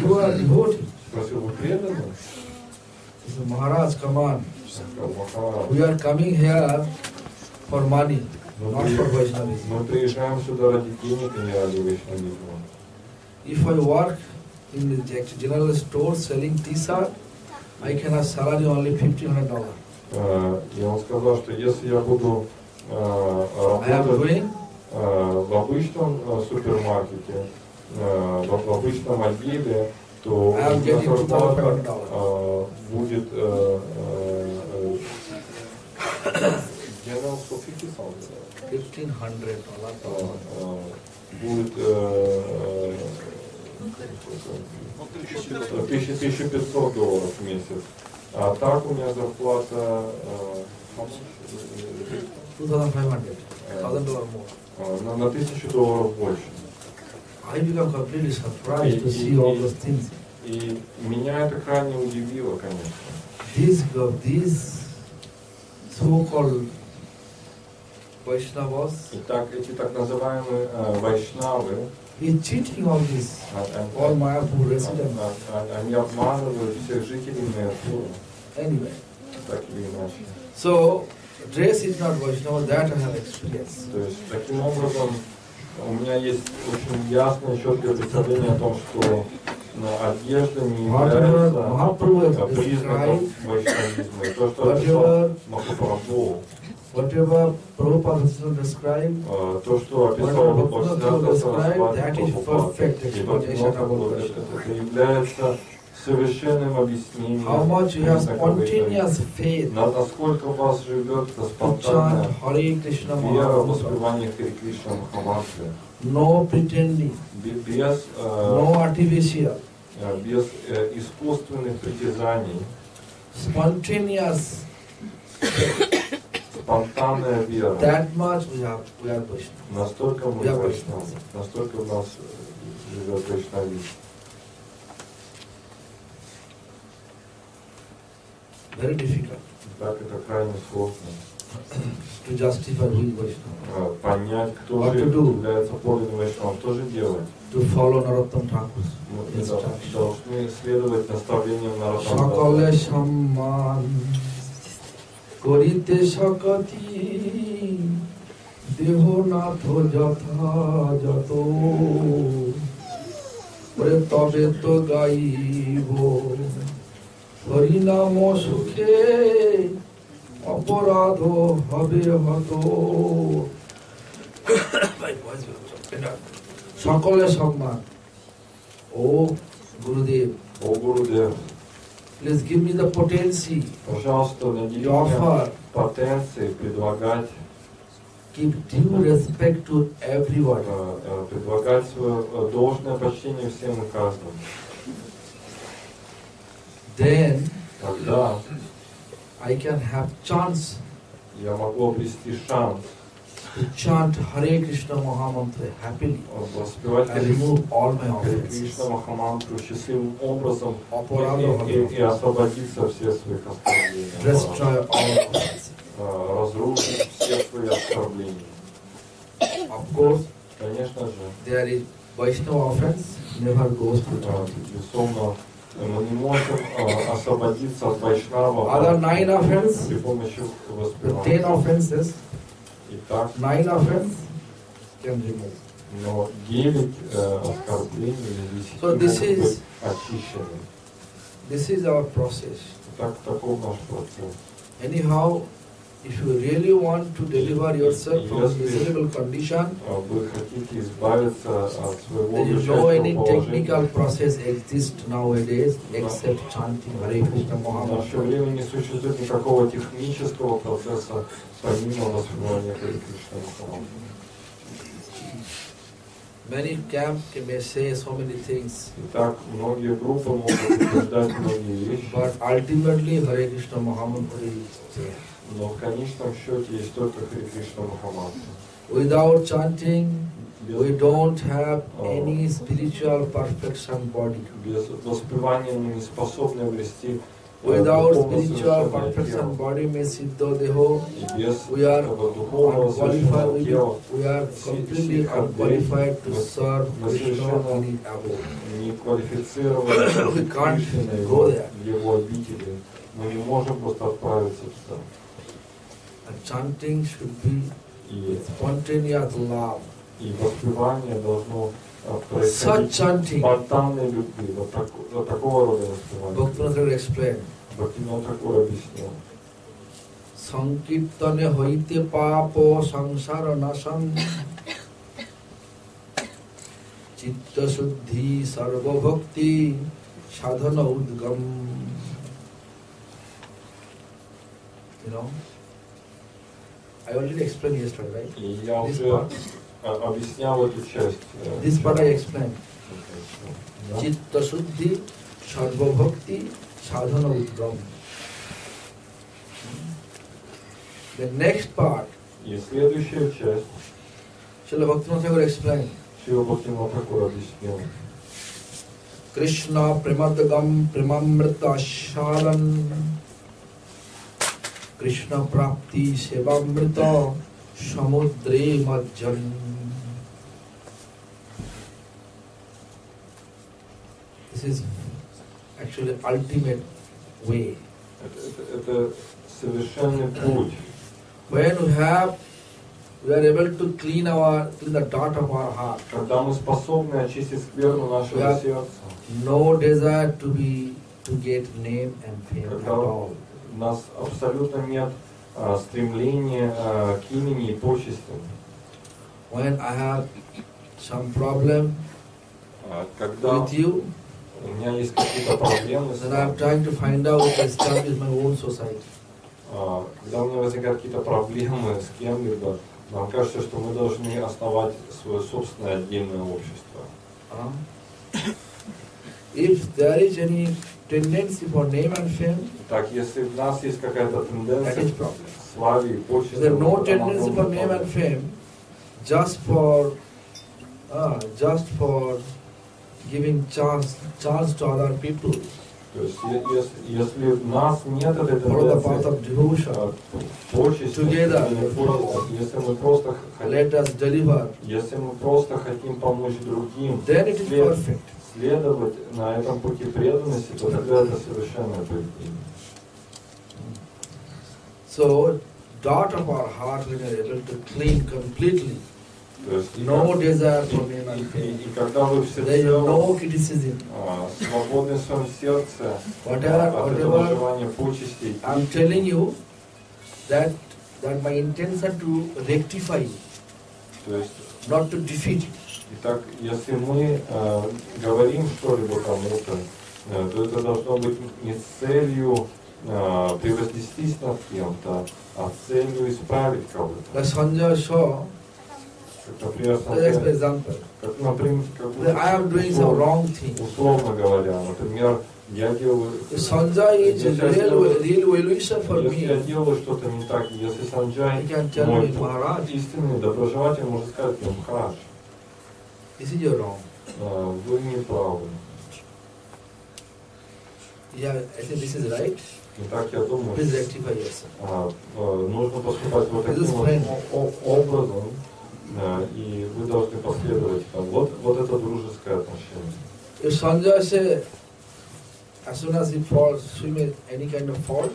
you are devotee. Спросил, вы преданы? He said, Maharaj, come on. Сказал, Махарадж, We are coming here for money, мы not for Vaishnavism. мы приезжаем сюда ради денег, а не ради вайшнавизма. If I work in the general store selling t-shirt, I can have salary only $1,500. И он сказал, что если я буду I am работать doing в обычном супермаркете, в обычном отделе, то I am getting зарплата $2,500. будет General for 50,000. 1500 $. Будет 1500 долларов в месяц. А так у меня зарплата $2,500, $1,000 more. на $1000 больше. I become completely surprised to see all those things. И меня это крайне удивило, конечно. These so-called Vaishnavas, Итак, эти так называемые вайшнавы, is cheating all this, all Mayapur residents. они обманывают всех жителей Майяпура, Anyway, так или иначе. so dress is not Vaishnava, that I have experienced. То есть, таким образом, у меня есть очень ясное, четкое представление о том, что одежда не является признаком вайшнавизма. И то, что описал Махапрабху, Whatever Prabhupada has described, то, что описал Бхактисиданта that is perfect explanation about Vaishnava. это является совершенным объяснением. How much you have spontaneous faith Насколько у вас живет to спонтанная chant Hare Krishna вера в Mahamantra, воспевание Харе Кришна Махамантры, no pretending, без no artificial, без искусственных притязаний, spontaneous. спонтанная вера. That much we are Vaishnava. Настолько мы вайшнавы, настолько в нас живет вайшнавизм. Very difficult Так это крайне сложно. to justify who is Vaishnava. Понять, кто What же to do? является подлинным вайшнавом, что же делать. To follow Narottam Thakur's Мы instruction. должны следовать наставлениям Нароттама সকলে Даса. সম্মান করিতে সকতি দেহনাথ যথাযথ ওরে তবে তো গাইব হরিনাম সুখে অপরাধ হবে হত সকলে সম্মান ও গুরুদেব О Гурудев, please give me the potency пожалуйста, надели to меня offer, потенцией предлагать, give due respect to everyone. предлагать свое должное почтение всем и каждому. Then Тогда I can have chance я могу обрести шанс to chant Hare Krishna Mahamantra happily воспевать and remove all my Харе offenses. Кришна Махамантру счастливым образом Апарадо и освободиться от всех своих оскорблений, Destroy all offenses. разрушить все свои оскорбления. Of course, Конечно же, there is Vaishnava offense, never goes to chanting. безусловно, мы не можем освободиться от вайшнава Other 9 offense, при помощи the 10 воспевания. offenses, Итак, 9 offense can remove. но 9 оскорблений или 10 So this могут быть is- очищены. This is our process. Так, таков наш процесс. Anyhow, if you really want to deliver yourself from miserable condition, Вы хотите избавиться от своего there is no any бесчастного technical положения. process exists nowadays except chanting Hare Krishna В наше Mahamantra. время не существует никакого технического процесса помимо воспевания Харе Кришна Махамантры. Many camps may say so many things, Итак, многие группы могут утверждать многие вещи, but ultimately Hare Krishna Mahamantra is there. но в конечном счете есть только Харе Кришна Махамантра. Without chanting, we Без, don't have any spiritual perfection body. без воспевания мы не способны обрести Without духовно spiritual совершенное perfection тело. body means Siddho Deho, И без we are этого духовного unqualified, совершенного тела we are completely unqualified to serve Krishna in his abode. не квалифицированы We can't Кришны go его, there. его обители. Мы не можем просто отправиться туда. And chanting should be И, spontaneous love. и воспевание должно Such происходить chanting, спонтанной любви. Вот такого рода воспевание. Bhaktivinoda explained, Бхактивинода Тхакур объяснил. সংকীর্তনে হইতে পাপ সংসার নাশন চিত্তশুদ্ধি সর্বভক্তি সাধন উদ্গম. You know, I already explained yesterday, right? И я This уже part. объяснял эту часть. This part I explained. Chitta Shuddhi, Sarva Bhakti, Sadhana Udram. The next part, И следующая часть, Srila Bhaktivinoda Thakur explained. Шрила Бхактивинода Тхакур объяснил. Krishna Premadagam Premamrita Shalan Krishna Prapti Sevamrita Samudre Majjan. This is actually ultimate way. Это совершенный путь. When we are able to clean the dot of our heart, Когда мы способны очистить скверну нашего Yeah. сердца, no desire to get name and fame at когда all. у нас абсолютно нет стремления к имени и почестям. When I have some problem Когда with you, у меня есть какие-то проблемы, then I am trying to find out to establish my own society. когда у меня возникают какие-то проблемы с кем-либо, нам кажется, что мы должны основать свое собственное отдельное общество. If there is any tendency for name and fame, Так, если в нас есть какая-то that тенденция is к problem. славе и If почестям, there is no то там tendency for огромная name and проблема. fame, just for giving chance to other people, То есть, если в нас нет этой follow the path тенденции of devotion, почести, Together. если мы просто let us deliver, если мы просто хотим помочь другим, then it is perfect. следовать на этом пути преданности, то тогда это совершенное поведение. So, dot of our heart we are able to clean completely. То есть, No desire for name and и fame. когда вы There is всецело no criticism. свободны в своем сердце от этого Whatever желания почестей, I'm telling you that my intention to rectify, то есть, not to defeat. итак, если мы говорим что-либо кому-то, то это должно быть не с целью превознестись над кем-то, а с целью исправить кого-то. The Sanjay saw, Как, например, let's take example. как I am doing some wrong thing. условно говоря, например, я делаю... If Sanjay is real well-wisher for Если я me, делаю что-то не так, если Санджай, he can tell мой me, Maharaj, истинный доброжелатель, может сказать мне: Махарадж, this is your wrong. вы не правы. Yeah, I think this is right. Итак, я думаю, Please rectify yourself. нужно поступать вот This таким is вот friend. образом, и вы должны последовать. Вот это дружеское отношение. If Sanjay say, as soon as he falls, swim in any kind of fault,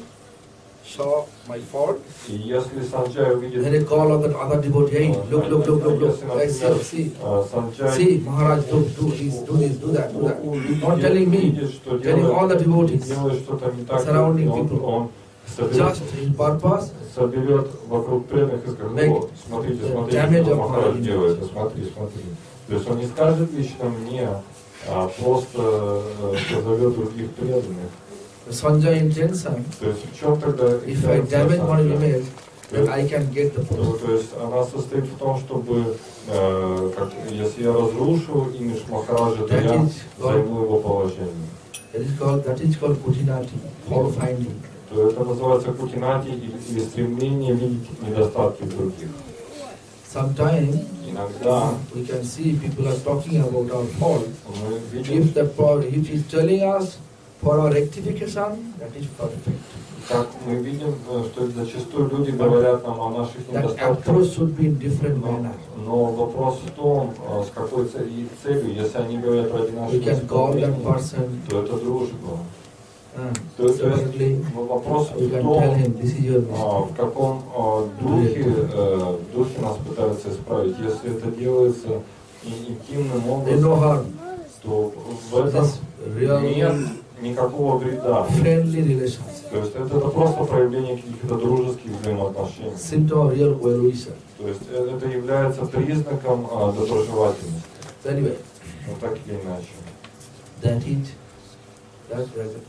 saw my fault, И если Санджай увидит... then he call on the other devotee, hey, look, Если, I например, see, Санджай see, Maharaj, do this, do that. Not telling me, увидит, что telling all the devotees, делает что-то не так, surrounding он people. соберет, just in purpose, соберет вокруг преданных и скажет: Make вот, смотрите, damage что of Махарадж our делает, image. смотри. То есть он не скажет лично мне, а просто позовет других преданных. Sanjay intention, То есть в чем тогда if I damage my Санджая? image, then I can get the post. То есть она состоит в том, чтобы, если я разрушу имидж Махараджа, то я займу его положение. That is called kutinati, fault finding. То это называется кутинати или стремление видеть недостатки других. Sometimes Иногда we can see people are talking about our fault. мы видим, If he is telling us for our rectification, that is perfect. как мы видим, что зачастую люди говорят нам о наших That недостатках. approach should be in different manner. Но вопрос в том, с какой целью. Если они говорят ради We нашего can call that исправления, person, то это дружба. То есть separately, вопрос we в can том, tell him, this is your mistake. в каком духе нас пытаются исправить. Если это делается интимным There's no образом, harm. то в этом This really нет никакого вреда. friendly relationship. То есть это просто проявление каких-то дружеских взаимоотношений. Symptom of real well-wisher. То есть это является признаком доброжелательности. Anyway, Ну так или иначе. that is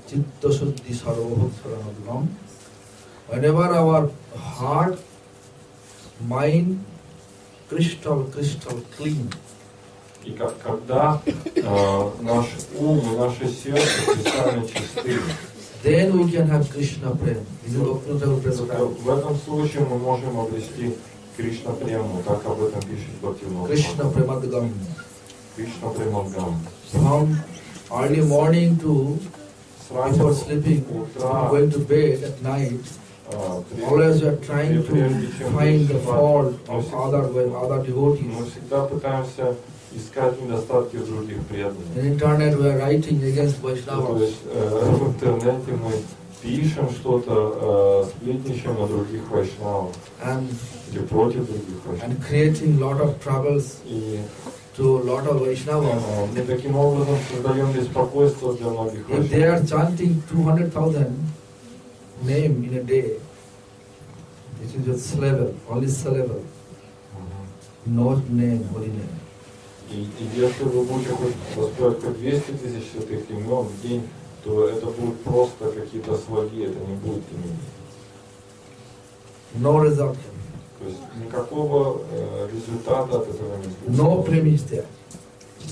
Chitta Shuddhi Sarvabhakti Saranam. Whenever our heart mind crystal clean. И когда наш ум и наше сердце кристально чисты, Then we can have Krishna Prem. This is Bhaktivinoda Thakur prescribed. в этом случае мы можем обрести Кришна Прему, так об этом пишет Бхактивинода. Krishna Premadgam. Кришна Премадгам. From early morning to Сразу before sleeping, утра, going to bed at night, always we are trying to find the fault of other devotees. мы всегда пытаемся искать недостатки в других преданных. In internet we are writing against То Vaishnavas. есть в интернете мы пишем что-то, сплетничаем о других вайшнавах and или против других вайшнавов. and creating lot of troubles И to lot of Vaishnavas. мы таким образом создаем беспокойство для многих If they are вайшнавов. chanting 200,000 name in a day, it is just syllable, only syllable, no name, holy name. И если вы будете воспевать хоть 200 тысяч святых имен в день, то это будут просто какие-то слоги, это не будет имен. No result. То есть никакого результата от этого не будет. No premise there.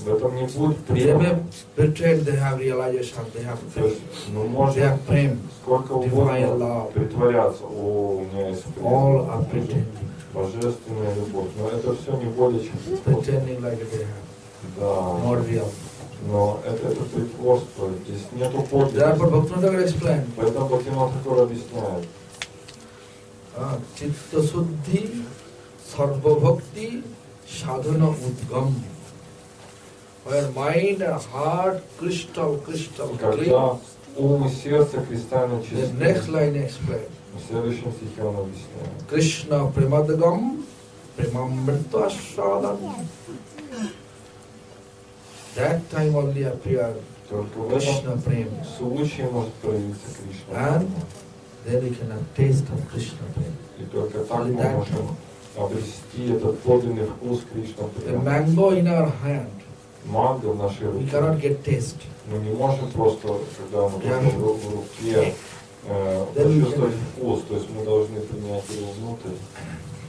В этом не будет They према. may pretend they have realization, they have То есть мы they можем have prem. сколько divine угодно love. притворяться, о, у меня есть All are према, pretending, божественная любовь. Но это все не более чем притворство. pretending like they have, Да. not real. Но это притворство, здесь нету подлинности. Therefore, Bhaktivinoda Thakur explained, Поэтому Бхактивинода Тхакур объясняет. Chitta Suddhi, Sarva Bhakti, Sadhana Udgam. Where mind and heart crystal clean. Когда ум и сердце кристально The чисты. next line explained. В следующем стихе он объясняет. Krishna Premadagam, Premamrita Sadhan. That time only appear Только в Krishna этом Prem. случае может проявиться Кришна. And then we can have taste of Krishna Prem. И только так Only мы that можем обрести этот подлинный вкус Кришна The Према. mango in our hand, Манго в нашей we руке. cannot get taste. Мы не можем просто, когда мы Yeah. в руке, почувствовать вкус. То есть мы должны принять его внутрь,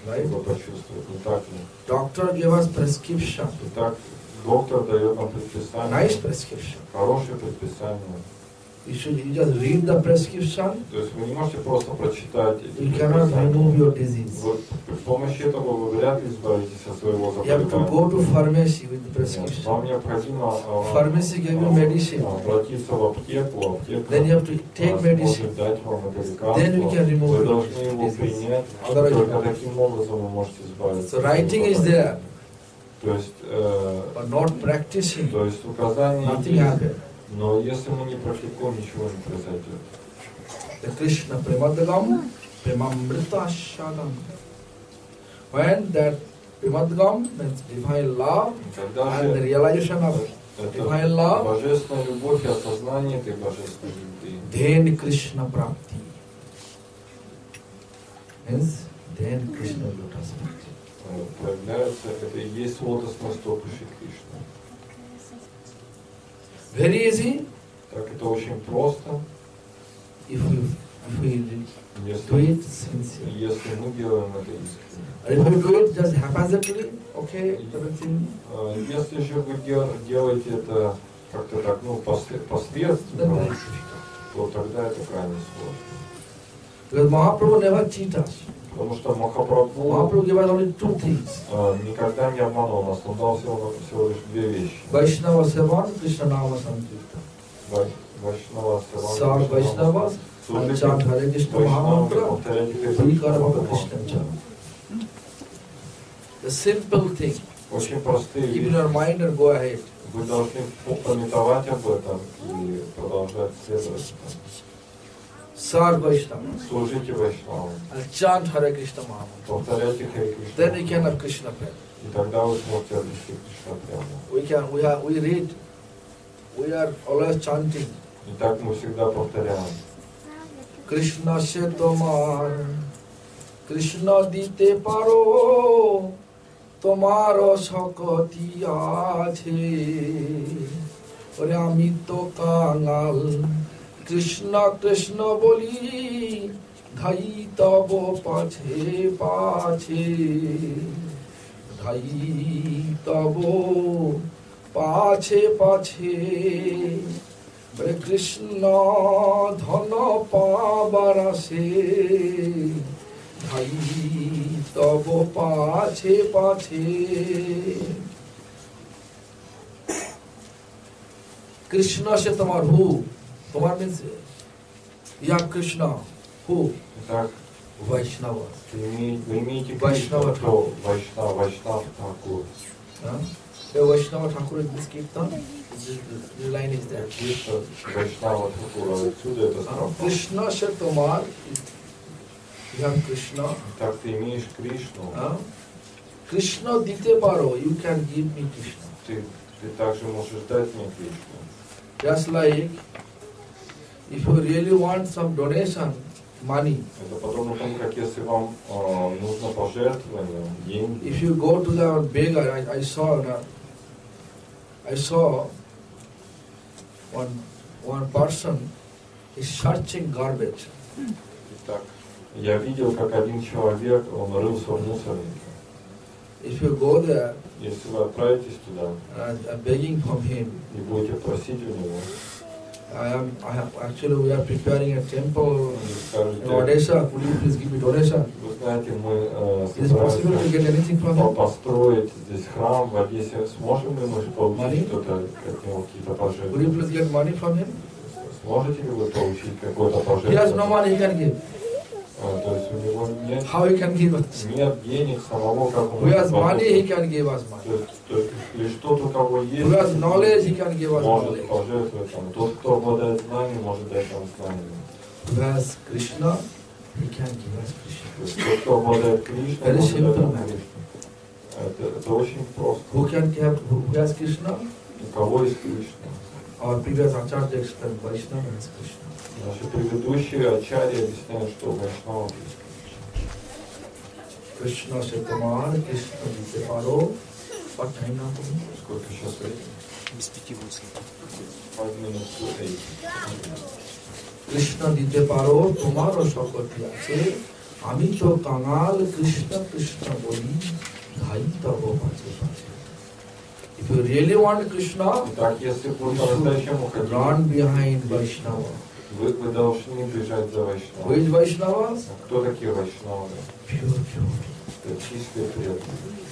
Right? чтобы почувствовать. Не так ли? Doctor gave us prescription. Итак, доктор дает нам предписание. Nice prescription. Хорошее предписание. You just read the prescription. То есть вы не можете просто прочитать эти You cannot предписания. remove your disease. Вот при помощи этого вы вряд ли избавитесь от своего You have to заболевания. go to pharmacy with the Нет, prescription. вам необходимо Pharmacy give you medicine. обратиться в аптеку, аптека Then you have to take medicine. может дать вам это Then you can лекарство. remove Вы it. должны его принять, Otherwise you только cannot. таким образом вы можете избавиться. So writing is there, То есть, but not practicing. то есть указания Nothing есть, happens. но если мы не практикуем, ничего не произойдет. The Krishna Premadgam, Premamrita Shadam. When that Premadgam means divine love Когда and the же realization of это divine love, божественная любовь и осознание этой божественной любви, then Krishna Prapti. Means then Krishna Lotus Prapti. проявляется, это и есть лотосная стопа Шри Кришны. Very easy Так это очень просто, if we do если, it sincerely. если мы делаем это искренне. If we do it just haphazardly, okay, everything, Если же вы делаете это как-то так, ну, then посредственно, very difficult. то тогда это крайне сложно. Because Mahaprabhu never cheat us. Потому что Махапрабху Mahaprabhu gave us only two things. никогда не обманул нас, он дал всего лишь две вещи. Vaishnava Sevan, Krishna Nama Sankirtan. Вайшнава Serve Vaishnavas and chant Hare Krishna Mahamantra, Vikarama Krishna Chant. The simple thing. Очень простые Keep in вещи. your mind and go ahead. Вы должны пометовать об этом и продолжать следовать. Serve Vaishnavas Служите Вайшнавам, and chant Hare Krishna Mahamantra. повторяйте Харе Then you can Кришна. have Krishna Prem. И тогда вы сможете обрести Кришна прямо. We read, we are always chanting. И так мы всегда повторяем. Krishna se tomar, Krishna dite paro, tomaro shakati ache, ore ami to kangal, Krishna Krishna boli, Dhai tabo pache pache, Dhai tabo pache pache, Hare Krishna dhana pavarase, Dhai tabo pache pache. Krishna se tomar who? Tomar means you have Krishna. Who? Итак, Vaishnava. вы имеете Вайшнава Кришну, кто Вайшнав Тхакур. The Vaishnava Thakur in this Kirtan, the line is there. Кришна Вайшнава Тхакура, отсюда это строка. Krishna se tomar, you have Krishna. Так ты имеешь Кришну, Krishna dite paro, you can give me Krishna. ты также можешь дать мне Кришну. Just like, if you really want some donation, money, Это подобно тому, как если вам нужно пожертвование, деньги. if you go to the beggar, I saw one person is searching garbage. Итак, я видел, как один человек, он рылся в мусорнике. If you go there Если вы отправитесь туда and begging from him, и будете просить у него, actually we are preparing a temple вы in скажете, Odisha, could you please give me donation? вы знаете, мы Is it possible to get anything from him? построить здесь храм в Одессе. Сможем ли мы Money? получить что-то, от него какие-то Could you пожертвования? please get money from him? Сможете ли вы получить какое-то He has no пожертвование? money he can give. То есть у него нет, How he can give us? нет денег самого, как он Who has может money, he пожертвовать. can give us money. То есть лишь тот, у кого есть, Who has knowledge, he can give us может knowledge. пожертвовать. Тот, кто обладает знанием, может дать нам знания. Who has Krishna, he can give us Krishna. То есть тот, кто обладает Кришной, Very может дать simple нам matter. Кришну. Это очень просто. Who has Krishna? У кого есть Кришна? Our previous Acharya explained Vaishnava has Krishna. Наши предыдущие ачарьи объясняют, что Вайшнава Krishna Shetamar, Krishna Viteparo. What time now? сколько сейчас времени? Без 5-8. 5 minutes to 8. Krishna dite paro, tomaro shakoti ache, ami to kangal Krishna Krishna boli, dhai tabo pache pache. If you really want Krishna, Итак, если вы по-настоящему хотите, run behind Vaishnava. вы должны бежать за Who Вайшнавой. is Vaishnava? Кто такие Вайшнавы? Pure devotee. Это чистые преданные.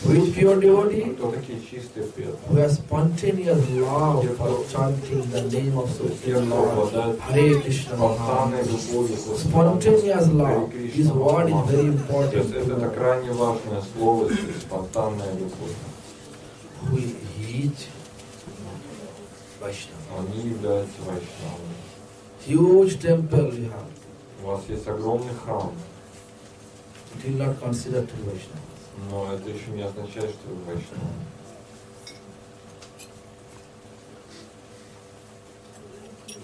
Who is pure devotee? Кто такие чистые Who преданные? has spontaneous love for chanting the name of Те, Supreme кто Lord. обладает Hare Krishna спонтанной Maha. любовью. Spontaneous love. Харе This Кришна word is Маха. very То есть important. это крайне важное слово, спонтанная любовь. Who is Vaishnava. Они являются Вайшнавами. Huge temple you have. У вас есть огромный храм, It will not consider to be Vaishnava. но это еще не означает, что вы Вайшнавы.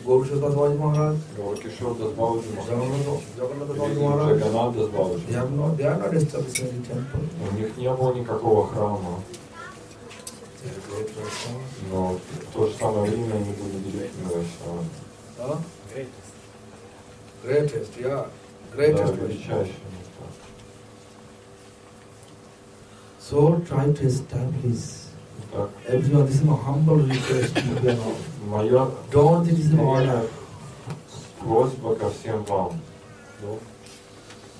Gaurushadas Babaji Maharaj, Гауракишор Дасбауджи Jagannath Babaji Maharaj, Джаганнат Дасбауджи. they are not established any temple. У них не было никакого храма, They are great Vaishnavas. но в то же самое время они были великими Вайшнавами. Huh? Greatest, yeah. Greatest Да, Vaishnava. величайшими. So try to establish. Так, Everyone, this is my humble request to you and all. моя Don't think this is an order. просьба ко всем вам.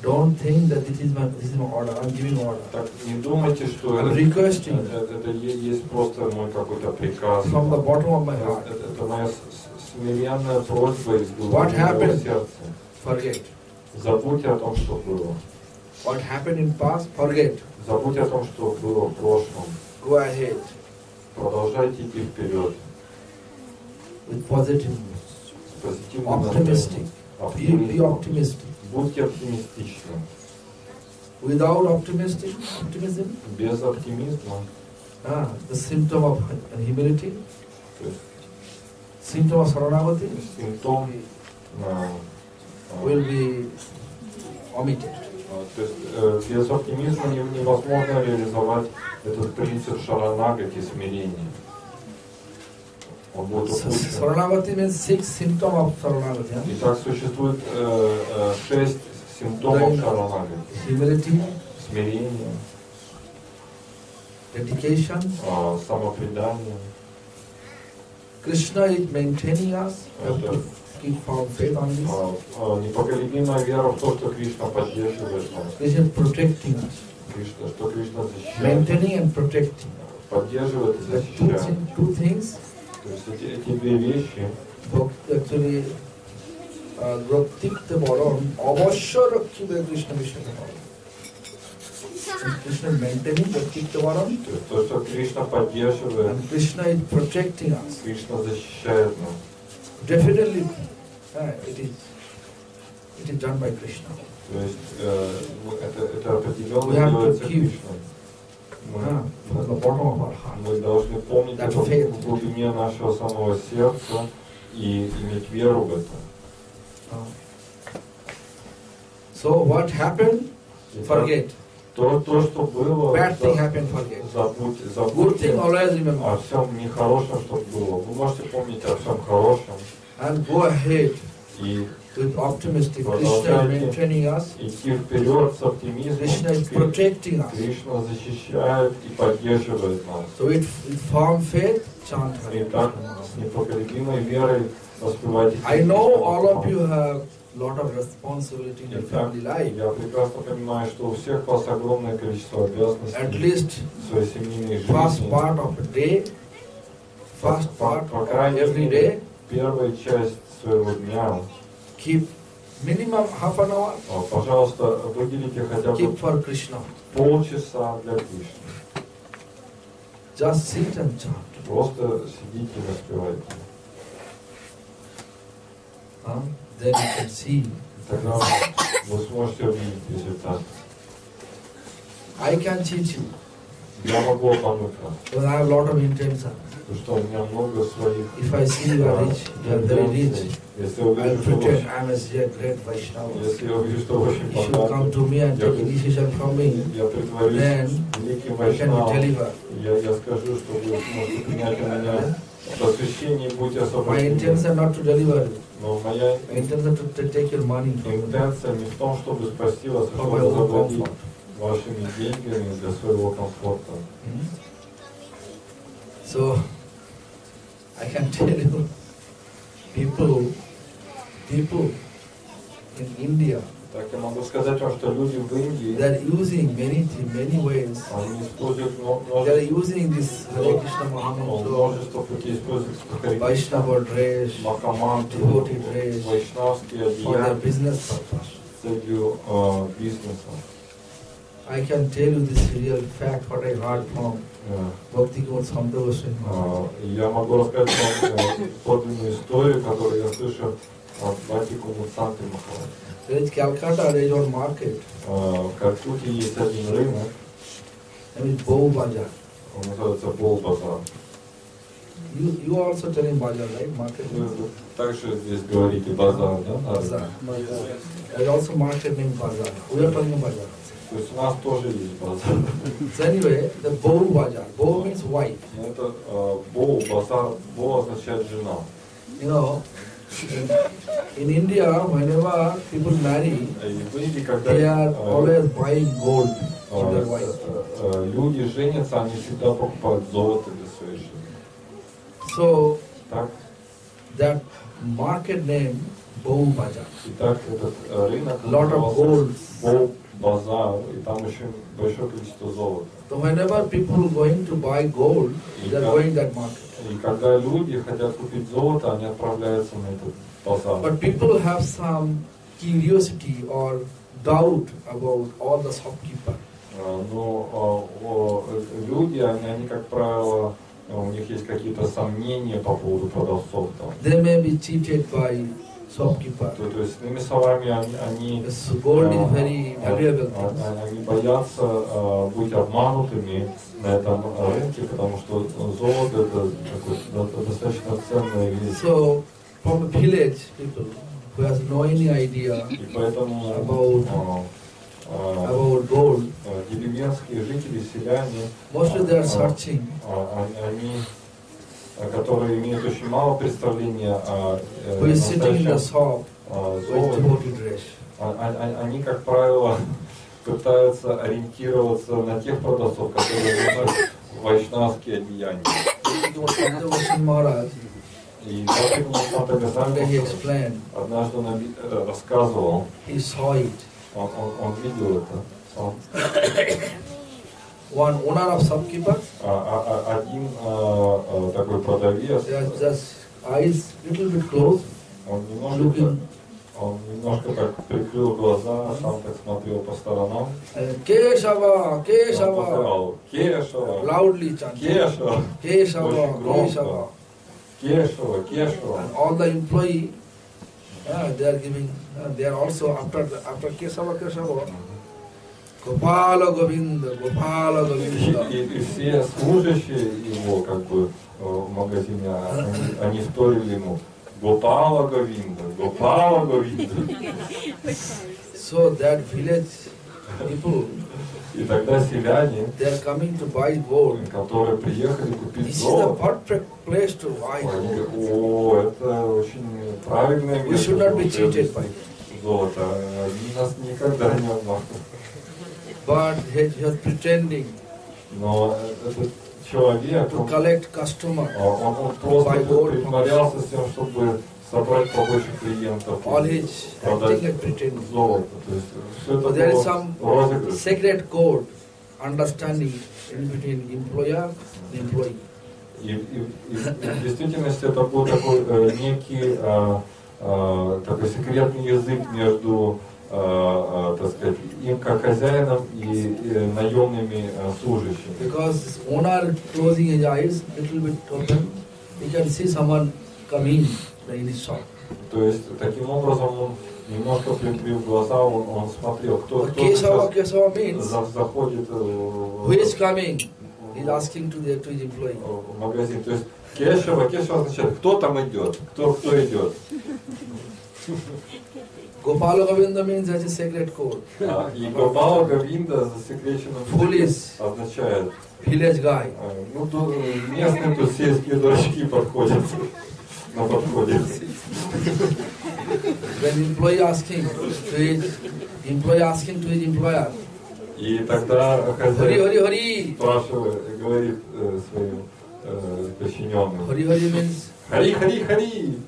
Don't think that this is my order. I'm giving order. Так, не думайте, что I'm requesting это есть просто мой какой-то приказ. from the bottom of my heart. Это моя смиренная просьба из What глубины happened? моего сердца. Forget. Забудьте о том, что было. What happened in past, forget. Забудьте о том, что было в прошлом. Go ahead Продолжайте идти вперед. with positive, С позитивным optimistic. настроением. Be optimistic. Будьте оптимистичны. Without optimism, Без оптимизма, the symptom of humility, то есть symptom of saranagati симптом, will be omitted. то есть без оптимизма невозможно реализовать этот принцип шаранагати, смирения. Он будет упущен. Saranagati means 6 symptoms of saranagati. Итак, существует 6 симптомов Then шаранагати. humility, Смирение, dedication. самопредание. Krishna is maintaining us. We have to keep firm faith on this. Непоколебимая вера в то, что Кришна поддерживает нас. Krishna is protecting us. Кришна, что Кришна защищает. Maintaining and protecting. Поддерживает и The защищает. two things. То есть эти две вещи. Actually, Raktikta Varan, Avashya Rakhibe Krishna Vishnu. Krishna is maintaining Raktikta Varan. То, что Кришна поддерживает. And Krishna is protecting us. Кришна защищает нас. Definitely, it is done by Krishna. То есть это определенно We have to делается keep Кришной. from the bottom of our heart. Мы должны помнить That это faith. в глубине нашего самого сердца и иметь веру в это. So what happened? Forget. То, что было, Bad thing happened, forget. забудьте. Good thing always О remember. всем нехорошем, что было. Вы можете помнить о всем хорошем And go ahead и with optimistic. Krishna is maintaining us. идти вперед с оптимизмом. Krishna is protecting us. Кришна защищает и поддерживает нас. So with firm faith, chant И Hare так Krishna. с непоколебимой верой воспевайте. I know all of you have lot of responsibility in your family life. Я прекрасно понимаю, что у всех вас огромное количество обязанностей At least в своей семейной first жизни. part of a day, first part По of крайней every мере, day, первая часть своего дня, keep minimum half an hour, пожалуйста, выделите хотя бы keep for Krishna. полчаса для Кришны. Just sit and chant. Просто сидите и распевайте. Then you can see. Тогда вы сможете увидеть результат. I can teach you, Я могу помочь вам, because I have a lot of intention. потому что у меня много своих If I see you are rich, you are very rich, Если я I'll увижу, что pretend вы, I am a great Vaishnava. если я увижу, что вы очень If you come богаты, to me and take initiation from me, я притворюсь then великим I can be вайшнавом. delivered. Я скажу, что вы сможете принять у меня посвящение и будете My освобождены. intention not to deliver you. Но моя My intention to take your money from you интенция не в том, чтобы спасти вас, а for my чтобы own завладеть comfort. вашими деньгами для своего комфорта. So, I can tell you, people in India, Так я могу сказать вам, что люди в Индии, they are using many ways. они используют They are using this Hare Krishna Mahamantra, множество путей, используют Vaishnava dress, Махамантру, devotee dress вайшнавские for their одеяния business purpose. с целью бизнеса. I can tell you this real fact, what I heard from Bhakti Kumar Santa Goswami. Я могу рассказать вам подлинную историю, которую я слышал от Бхактикума Санты Махараджа. There is Calcutta, there is one market, В Калькутте есть один рынок, name is Bow Bazaar. он называется Бол-Базар. You also telling Bazaar, right? Market. Вы также здесь говорите базар, да? Bazaar. There is also market named Bazaar. We are talking Bazaar. То есть у нас тоже есть базар. So anyway, the Bow Bazaar. Bow means wife. Это Бол-Базар, Бол означает жена. You know, in India, whenever people marry, И в Индии, когда they are always buying gold for their wife. люди женятся, они всегда покупают золото для своей жены. So Так? that market name, Bow Bazaar. Итак, этот рынок Lot of gold. Бол-Базар, и там еще большое количество золота. So whenever people going to buy gold, they are going that market. И когда люди хотят купить золото, они отправляются на этот базар. But people have some curiosity or doubt about all the shopkeeper. Но люди, они, как правило, у них есть какие-то сомнения по поводу продавцов. Там. They may be cheated by shopkeeper. То есть, иными словами, они, Yes, gold is very valuable thing. они боятся быть обманутыми на этом рынке, потому что золото это такой достаточно ценная вещь. So from a village, people who has no any idea И поэтому about gold, деревенские жители, селяне, mostly they are searching. которые имеют очень мало представления о who is sitting in the настоящем shop with золоте, devotee dress. они, как правило, пытаются ориентироваться на тех продавцов, которые носят вайшнавские одеяния. Devotion Maharaj, И поэтому Санта he Госвами explained, однажды он рассказывал, he saw it. он видел это. One owner of shopkeeper, Один такой продавец, they are just eyes little bit closed, он looking. немножко так прикрыл глаза, сам так смотрел по сторонам. Keshava, Он Keshava, повторял: Кешава, loudly chanting. Кешава, Keshava, очень громко. Keshava. Кешава, Кешава. And all the employee, they are giving, they are also after Keshava, Keshava. Gopala Govinda, Gopala Govinda. И все служащие его, как бы, в магазине, они вторили ему: Гопала Говинда, Гопала Говинда. So that village people, И тогда селяне, they are coming to buy gold. которые приехали купить This is the золото, perfect place to buy они gold. говорят: о, это очень правильное We место, should not be чтобы cheated by приобрести it. золото. Они нас никогда не обманут. But he was pretending Но этот человек, to collect customer. он просто Buy gold. притворялся с тем, чтобы собрать побольше клиентов, All his продать acting and pretending. золото. То есть все это But there is было some розыгрыш. secret code, understanding in between employer and employee. И в действительности это был такой некий такой секретный язык между, так сказать, им как хозяином и наемными служащими. Because this owner closing his eyes little bit open, he can see someone coming in his shop. То есть таким образом он немножко прикрыв глаза, он смотрел, кто Keshava, сейчас Keshava means заходит who is coming. He's asking to his employee. в магазин. То есть Кешава означает, кто там идет, кто идет. Gopala Govinda means has a secret code. И Гопала Говинда засекреченным Police. означает, Village guy. ну тут местные тут сельские дурачки подходят на подходе. When employee asking to his employer, И тогда Hari, хозяин Hari, Hari. спрашивает, говорит своим подчиненным: Hari, Hari means Хари, хари, хари!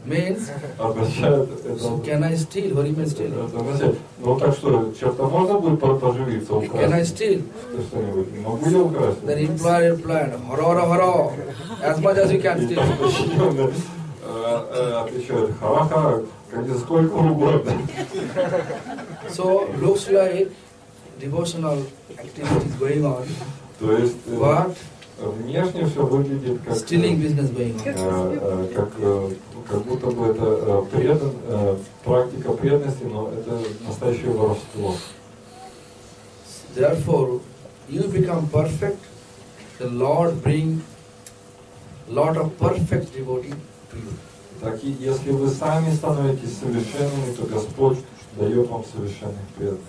Означает so это. can I steal? Hari means steal. Это означает, ну так что, чем-то можно будет поживиться, Can I украсть? steal? Что-нибудь? Не могу я украсть? Then employer replied, Hara, Hara, Hara. As much as you can И steal. подчиненный отвечает: хара-хара, сколько угодно. So looks like devotional activities going on, То есть but внешне все выглядит как, stealing business going on. как будто бы это практика преданности, но это настоящее воровство. Therefore, you become perfect, the Lord bring lot of perfect devotee to you. Так и если вы сами становитесь совершенными, то Господь дает вам совершенных преданных.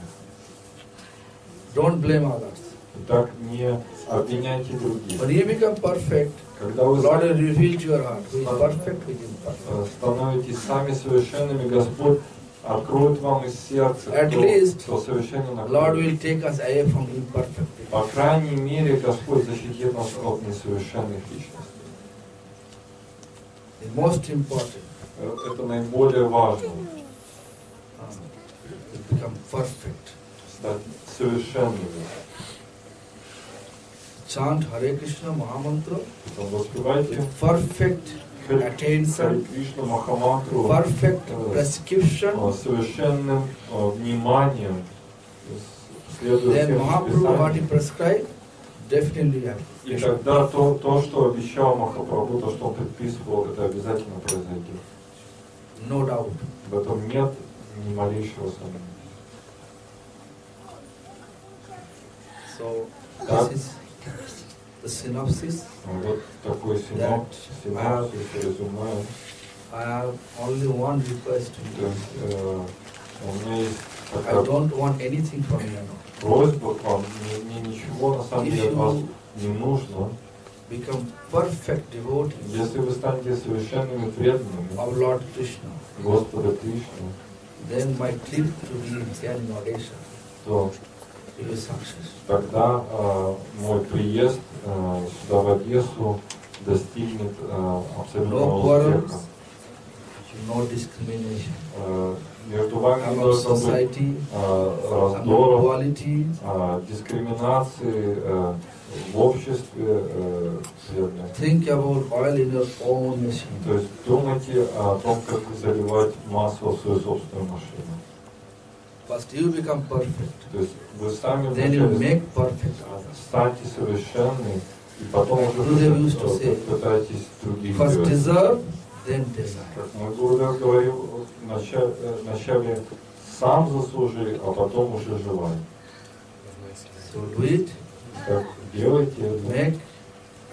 Don't blame others. Итак, не обвиняйте других. When you become perfect, Когда вы Lord will сами reveal to your heart who is perfect, who is imperfect. становитесь сами совершенными, Господь откроет вам из сердца, At least, кто совершенен. Lord will take us away from imperfect people. По крайней мере, Господь защитит нас от несовершенных личностей. The most important, Это наиболее важно, become perfect. стать совершенными. Chant Hare Krishna Mahamantra, Потом воспевайте perfect Хари attention, Кришну Махамантру perfect prescription. совершенным вниманием, следуя Then всем Mahaprabhu what he предписаниям. prescribed, definitely happen. И тогда то, что обещал Махапрабху, то, что он предписывал, это обязательно произойдет. No doubt. В этом нет ни малейшего сомнения. So Так. this is the synopsis. Вот такой синопсис, резюме. I have only one request to То you. есть, у меня есть I такая don't want anything from you now. просьба к вам, мне ничего на самом деле от вас не нужно. become perfect devotees Если вы станете совершенными преданными of Lord Krishna, Господа Кришны, then my trip to be here in Odisha то will be success. тогда мой приезд сюда в Одессу достигнет абсолютного успеха. No discrimination. Между вами не Among должно быть society, among раздоров, quality, дискриминации в обществе. think about oil in your own machine. То есть думайте о том, как заливать масло в свою собственную машину. First you become perfect, То есть вы сами then you вначале make perfect others. станьте совершенны, и потом Гурудев уже used to say, пытайтесь других First делать. deserve, then desire. Как мой Гурудев говорил, вначале сам заслужи, а потом уже желай. So do it, Так делайте это make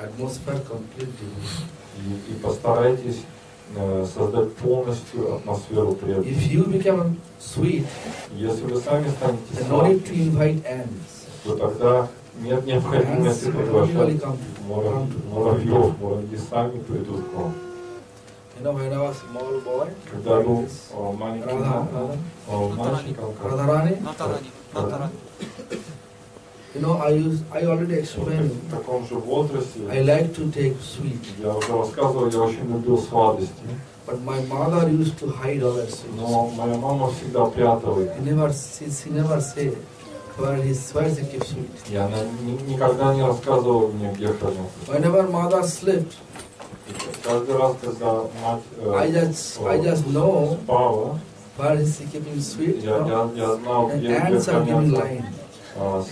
atmosphere complete devotion. и постарайтесь создать полностью атмосферу преданности. If you become sweet, Если вы сами станете then no need to сладкими, invite ants. то тогда нет необходимости Ants приглашать automatically come to муравьев, муравьи сами придут к вам. You know, when I was small boy, Когда был маленьким мальчиком, как Radharani, Натарани. you know, I already explained, в таком же возрасте, I like to take sweet, я уже рассказывал, я очень любил сладости, but my mother used to hide all that sweets. но моя мама всегда прятала их. She never said where she keep sweet. И она никогда не рассказывала мне, где хранил. Whenever mother slept, Каждый раз, когда мать I just know спала, where is she keeping sweet, я знал, and где ants are giving хранятся line.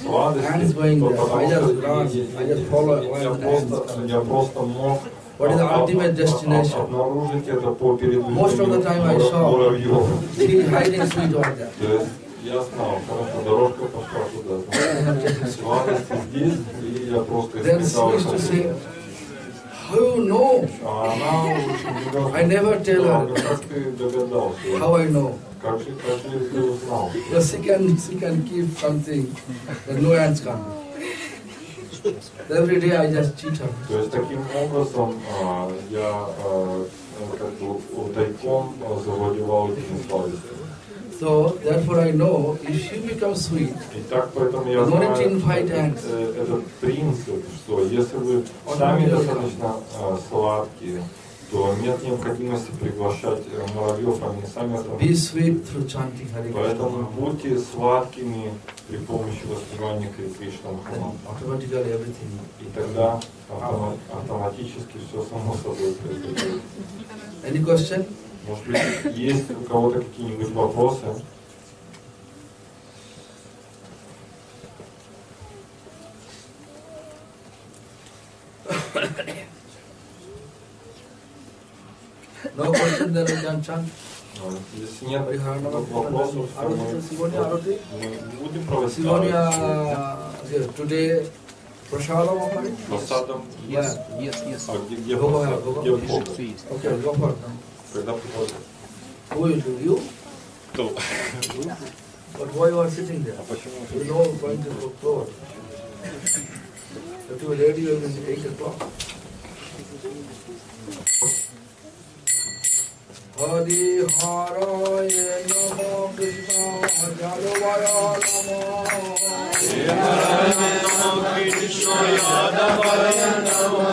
сладости, Ants going there. потому I just что run, I just follow where the ants come. я просто мог What is the ultimate destination? обнаружить это по передвижению Most of the time I saw муравьев. she hiding sweet over there. То есть я знал, хорошо, дорожка пошла туда. Сладости здесь, и я просто Then she искал used to их. say, how you know? А она I never tell her. как ты догадался? How I know? Как же ты узнал? Because she can keep something that no ants come. Every day I just cheat her. То есть таким образом я как бы тайком завладевал этими сладостями. So therefore I know if she becomes sweet, Итак, поэтому я no знаю need to invite ants. этот принцип, что если вы сами достаточно сладкие, то нет необходимости приглашать муравьев, они сами это. Be sweet through chanting Hare Krishna. Поэтому будьте сладкими при помощи воспевания Харе Кришна Then Махамантра. automatically everything. И тогда автоматически все само собой произойдет. Any question? Может быть, есть у кого-то какие-нибудь вопросы? No question, then we can chant. Если нет вопросов, то мы будем проводить Sigonia, today prasadam offering? просадом. Yes. А где Go просад? ahead, go Где ahead. вход? Okay, go for it. Когда приходит? Who will do? You? Кто? But why you are sitting there? А почему? You know going to go forward. If you are ready, you will be 8 o'clock. Hare Hare Namo Krishna Yadavaya Namo Hare Namo Krishna Yadavaya Namo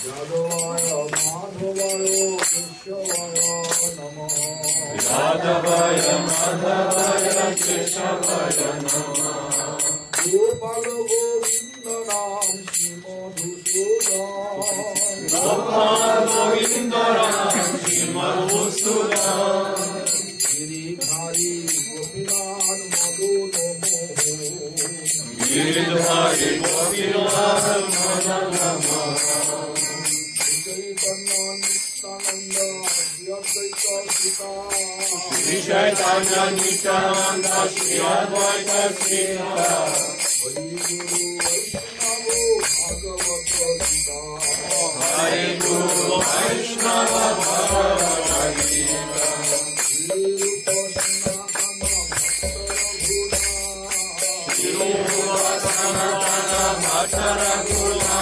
Yadavaya Madhavaya Krishavaya Namo Yadavaya Madhavaya Krishavaya Namo Gopala Govinda Nam Shri Madhusudan Gopala Govinda Nam Madhusudan Giridhari Gopinath Madhu Namo Giridhari Gopinath Madhu Namo Chaitanya Nityananda Shri Advaita Sita Shri Chaitanya Nityananda Shri Advaita Sita Hari Guru Vaishnava Bhagavad Gita Shri Rupa Sanatana Bhattara Guna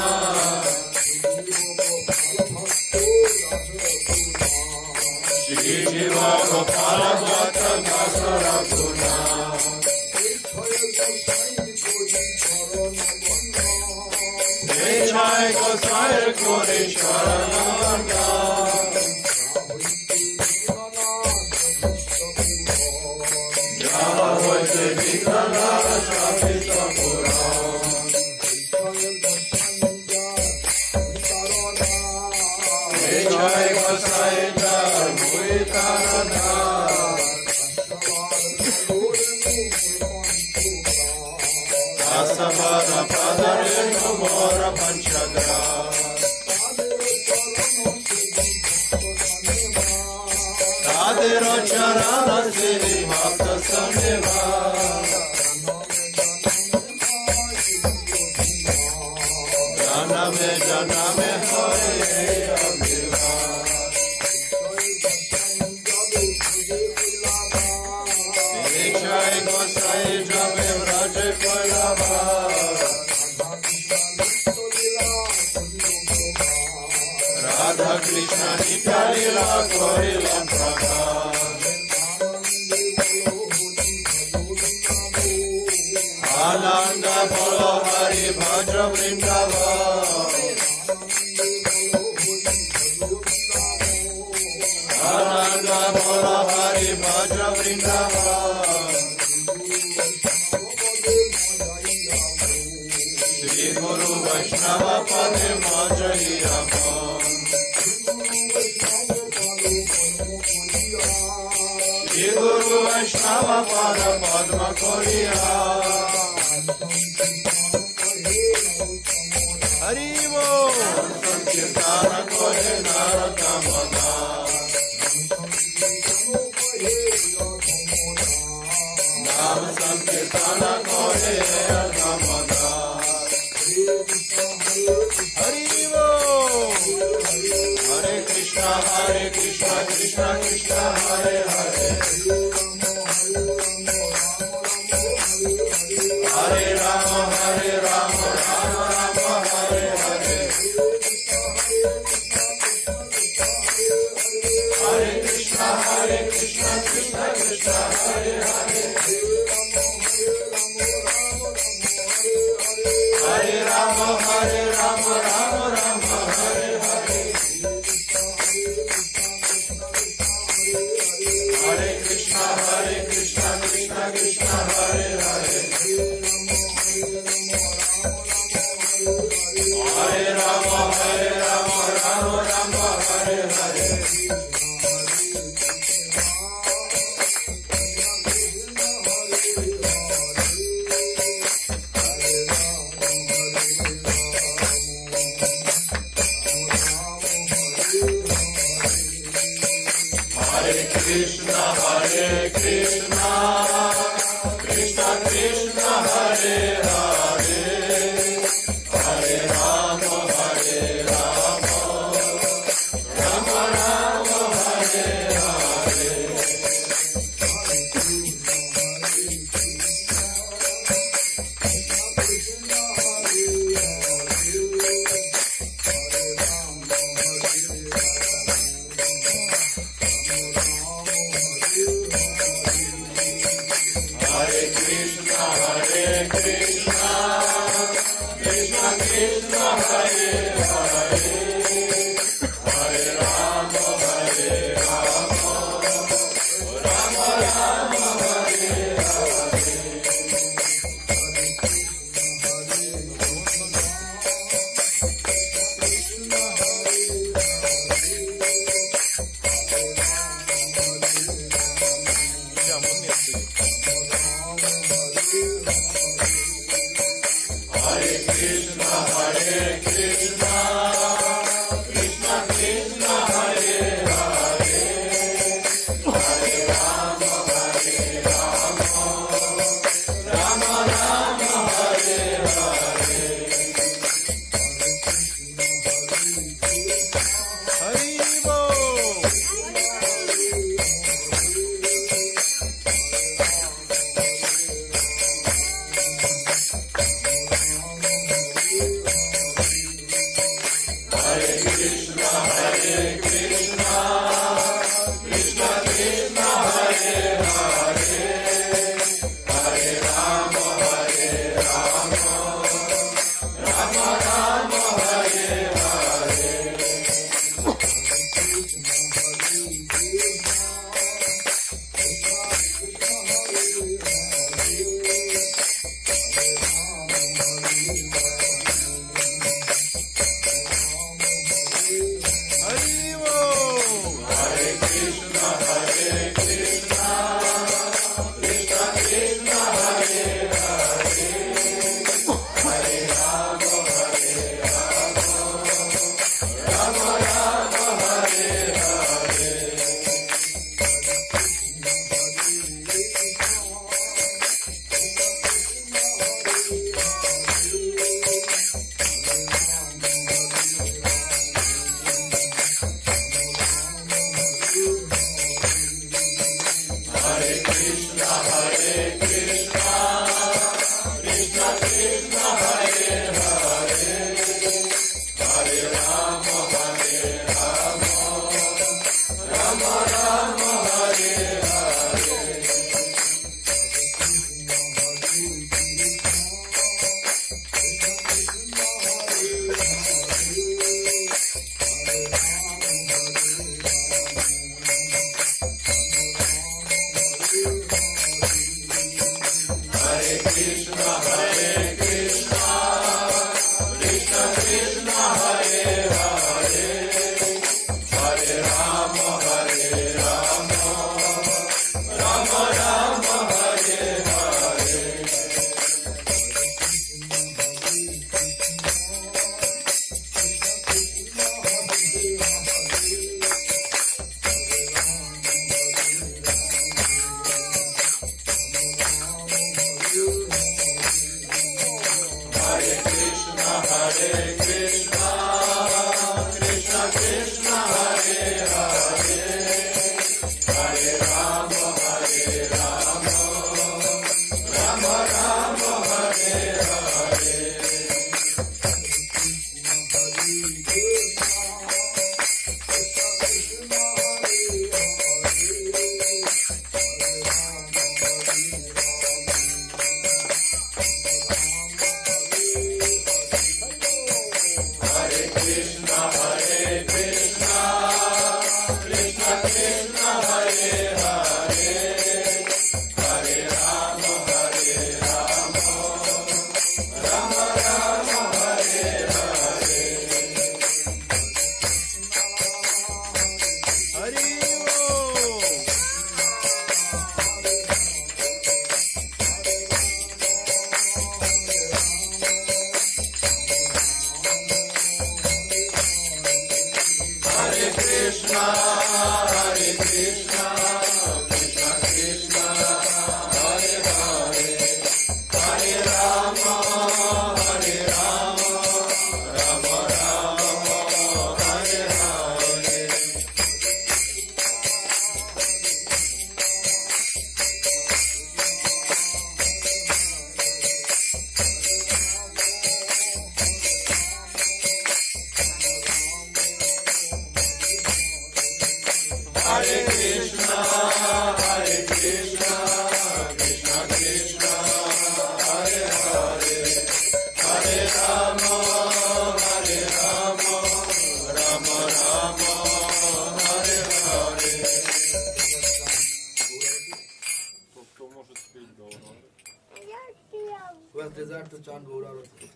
Who has desired to chant Gaurarati?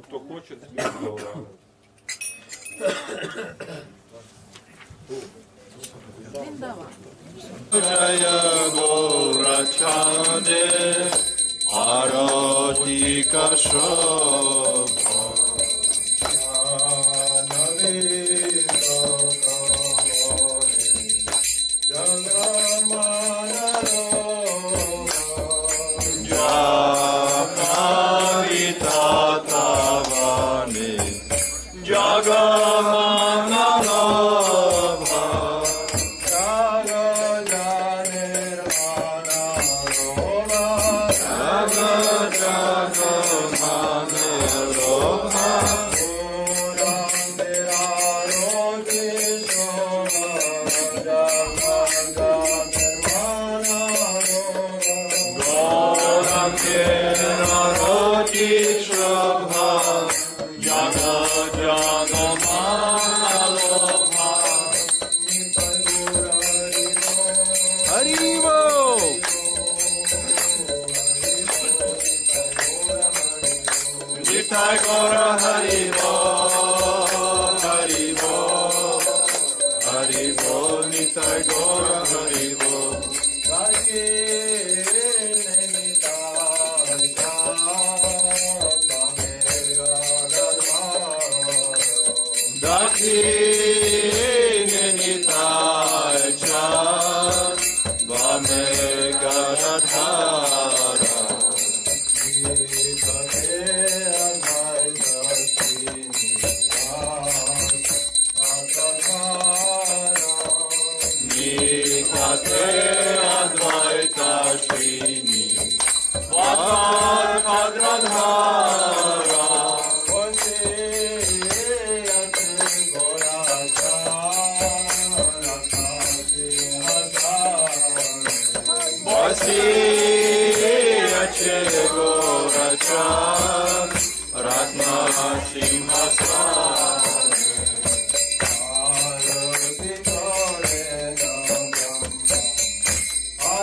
Кто хочет спеть Гаурарати. Jaya Gaurachande Arati Kashobha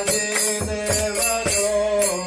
Adi Deva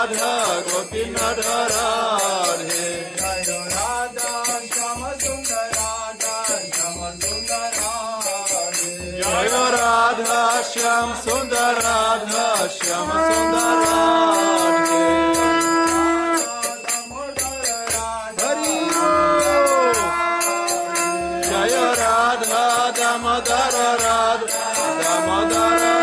Radha Gopinath Radhe Shyam Sundar Radha Shyam Sundar Radhe Hari Jaya Radha Damadara Radha Damadara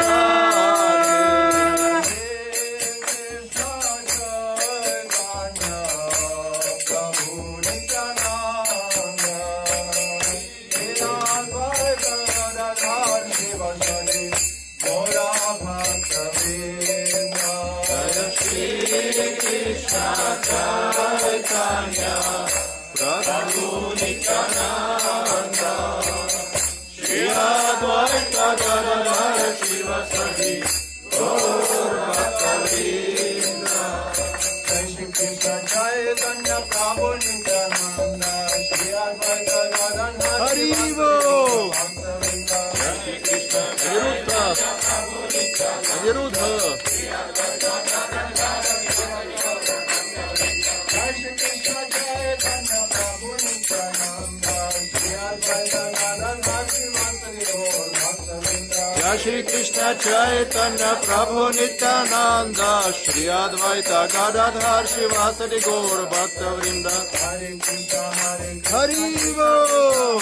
Chaitanya Prabhu Nityananda Shri Advaita Gadadhara Shivasadi Gaur Bhakta-vrinda Jai Shri Krishna Chaitanya Prabhu Nityananda Shri Advaita Gadadhara Hari Bol Jai Shri Krishna Aniruddha Jai Shri Krishna Chaitanya Prabhu Nityananda Shri Advaita Gadadhar Shivasadi Gaur Bhakta-vrinda Hari Bol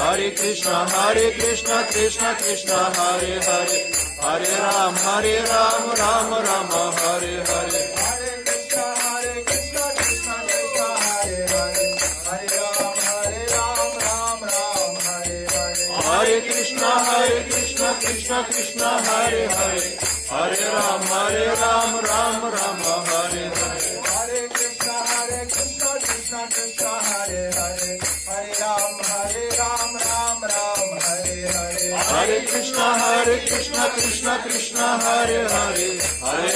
Hare Krishna Krishna Krishna Hare Hare Hare Ram Ram Ram Hare Hare Hare Krishna Krishna Krishna Hare Hare Hare Ram Ram Ram Hare Hare Hare Krishna Krishna Krishna Hare Hare Hare Ram Ram Ram Hare Hare Hare Krishna Krishna Krishna Hare Hare Hare Ram Ram Ram Hare Hare Hare Krishna Krishna Krishna Hare Hare Hare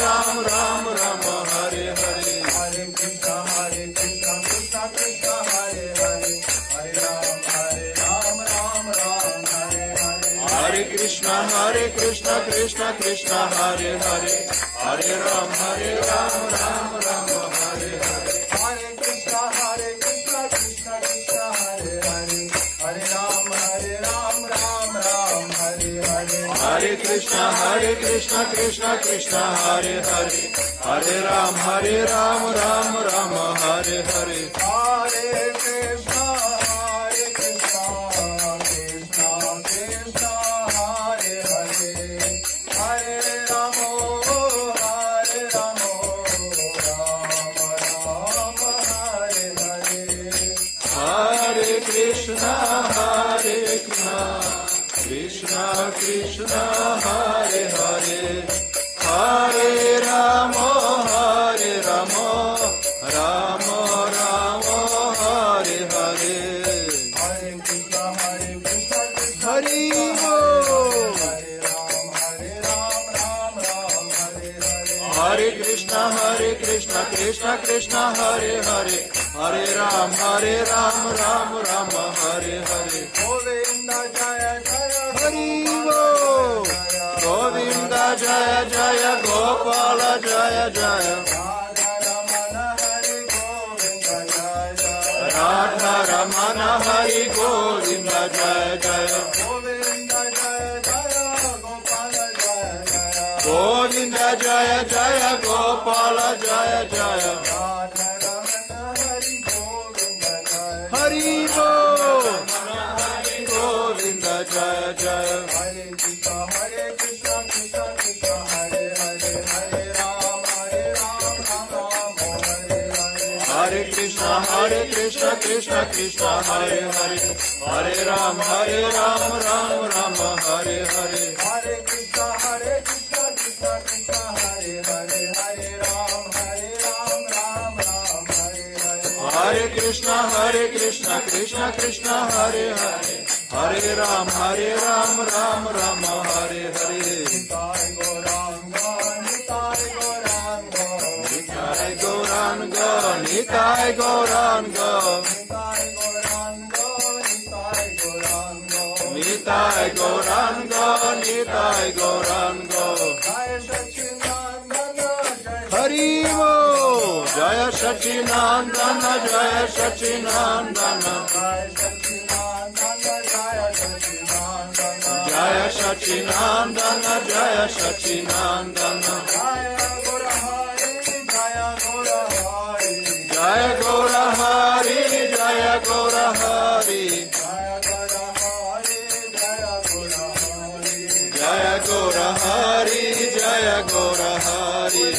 Ram Ram Ram Hare Hare Hare Krishna Krishna Krishna Hare Hare Hare Ram Ram Ram Hare Hare Hare Krishna Krishna Krishna Hare Hare Hare Ram Ram Hare Hare Hare Krishna Krishna Krishna Hare Hare Hare Ram Ram Hare Hare Hare Krishna Krishna Krishna Hare Hare Hare Ram Ram Hare Hare Hare Krishna Krishna Krishna Hare Hare Hare Ram Ram Hare Hare Hare Krishna Hari Bol Hare Krishna Krishna Krishna Hare Hare Hare Ram Ram Hare Hare Govinda Jaya Jaya Hari Bol Govinda Jaya Jaya Gopala Jaya Jaya Radha Ramana Hari Govinda Jaya Jaya Govinda Jaya Jaya Gopala Jaya Jaya Govinda Jaya Jaya Gopala Jaya Jaya Radha Ramana Hari Govinda Jaya Hari Bol Hari Govinda Jaya Jaya Hare Krishna Krishna Krishna Hare Hare Hare Ram Ram Hare Hare Hare Krishna Krishna Krishna Hare Hare Hare Ram Ram Hare Hare Hare Krishna Krishna Krishna Hare Hare Hare Ram Ram Hare Hare Hare Krishna Krishna Krishna Hare Hare Hare Ram Ram Hare Hare Nitai Gauranga Nitai Gauranga Nitai Gauranga Nitai Gauranga Hari Bol Jaya Sachinandana, Jaya Sachinandana, Jaya Sachinandana, Jaya Sachinandana, Jaya Gaurahari, Jaya Gaurahari, Jaya Gaurahari, Jaya Gaurahari.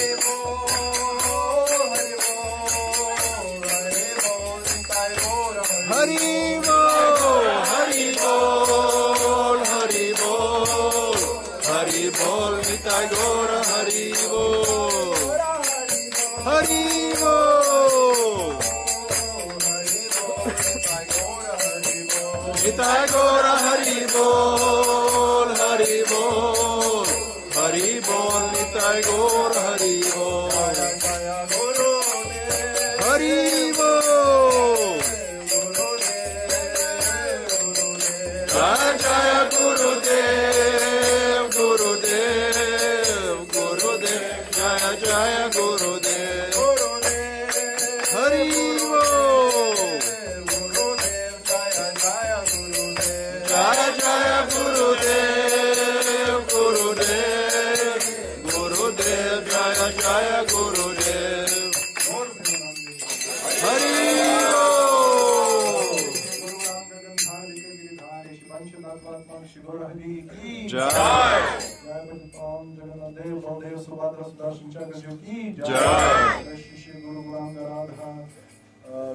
Hari Bol, Hari Bol, Hari Bol, Hari Bol, Nitai Gaura, Hari Bol, Hari Bol, Nitai Gaura, Hari Bol, Hari Bol, Hari Bol, Nitai Gaura, Hari Bol, Hari Bol. Jaya Gurudev, Gurudev, Gurudev, Jaya Jaya Gurudev, Hari Bol, Jaya Jaya Gurudev, Gurudev, Gurudev, Jaya Jaya Gurudev, Hari Jai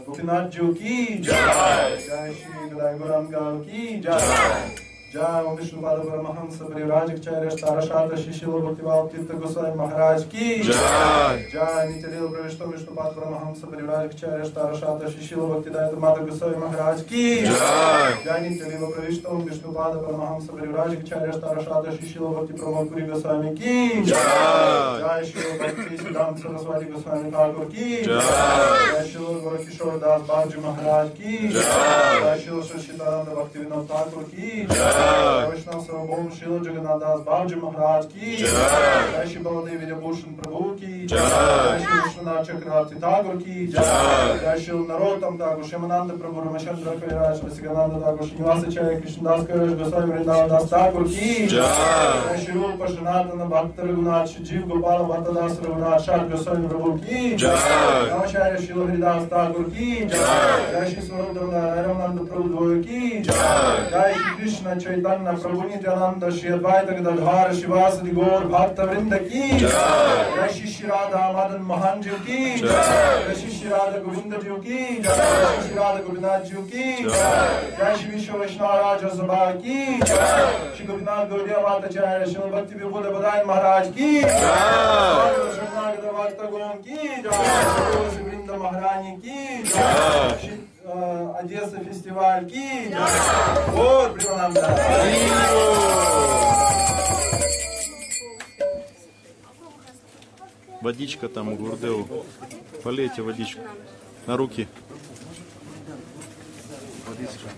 Gopinath Ji ki Jai, Jai Shri Gadai Gaurangal ki Jai, Jai Om Vishnu Pada Paramahamsa Parivrajacharya Starashata Shishila Bhaktivedanta Tirtha Goswami Maharaj ki Jai, Jai Nityalila Pravishtam Vishnu Pada Paramahamsa Parivrajacharya Starashata Shishila Bhaktivedanta Mata Goswami Maharaj ki Jai, Jai Nityalila Pravishtam Vishnu Pada Paramahamsa Parivrajacharya Starashata Shishila Bhakti Pramod Puri Goswami ki Jai, Jai Shri Bhakti Siddhanta Saraswati Goswami Thakur ki Jai, Jai Shri Gaurkishore Das Babaji Maharaj ki Jai, Jai Shri Shishitaranda Bhaktivinoda Thakur ki Jai, Vaishnava Sarvabhaum Srila Jagannath Das Babaji Maharaj ki Jai, Shri Baladev Vidyabhushan Prabhu ki Jai, Shri Vishwanath Chakravarti Thakur ki Jai, Jai Shri Narottam Thakur, Shyamananda Prabhu, Ramachandra Kaviraj, Vasigananda Thakur, Srinivasacharya Krishnadas Kaviraj, Goswami Vrindavan Das Thakur ki Jai, Shri Rupa Sanatana Bhakta Raghunath, Shri Jiv Gopala Bhatta Das Raghunath Shad Goswami Prabhu ki Jai, Namacharya Shri Haridas Thakur ki Jai, Jai Shri Swaruddhana Ramananda Prabhu Dvoya ki Jai, Jai Shri Krishna Chaitanya Prabhu Nityananda Shri Advaita Gadadhara Shivasadi Gaur Bhakta Vrinda ki Jai Shri Shri Radha Madan Mohan Ji ki Jai Shri Shri Radha Govinda Ji ki Jai Shri Radha Gopinath Ji ki Jai Shri Vishwa Vaishnava Raja Sabha ki Jai Shri Gopinath Gaudiya Bhattacharya Shri Bhakti Vibhuda Badayan Maharaj ki Jai Shri Nagada Bhakta Gon ki Jai Shri Vrinda Maharani ki Jai Shri Одесса фестиваль ки вот Привананда. Водичка там у Гурдеву. Полейте водичку. На руки. Водичка.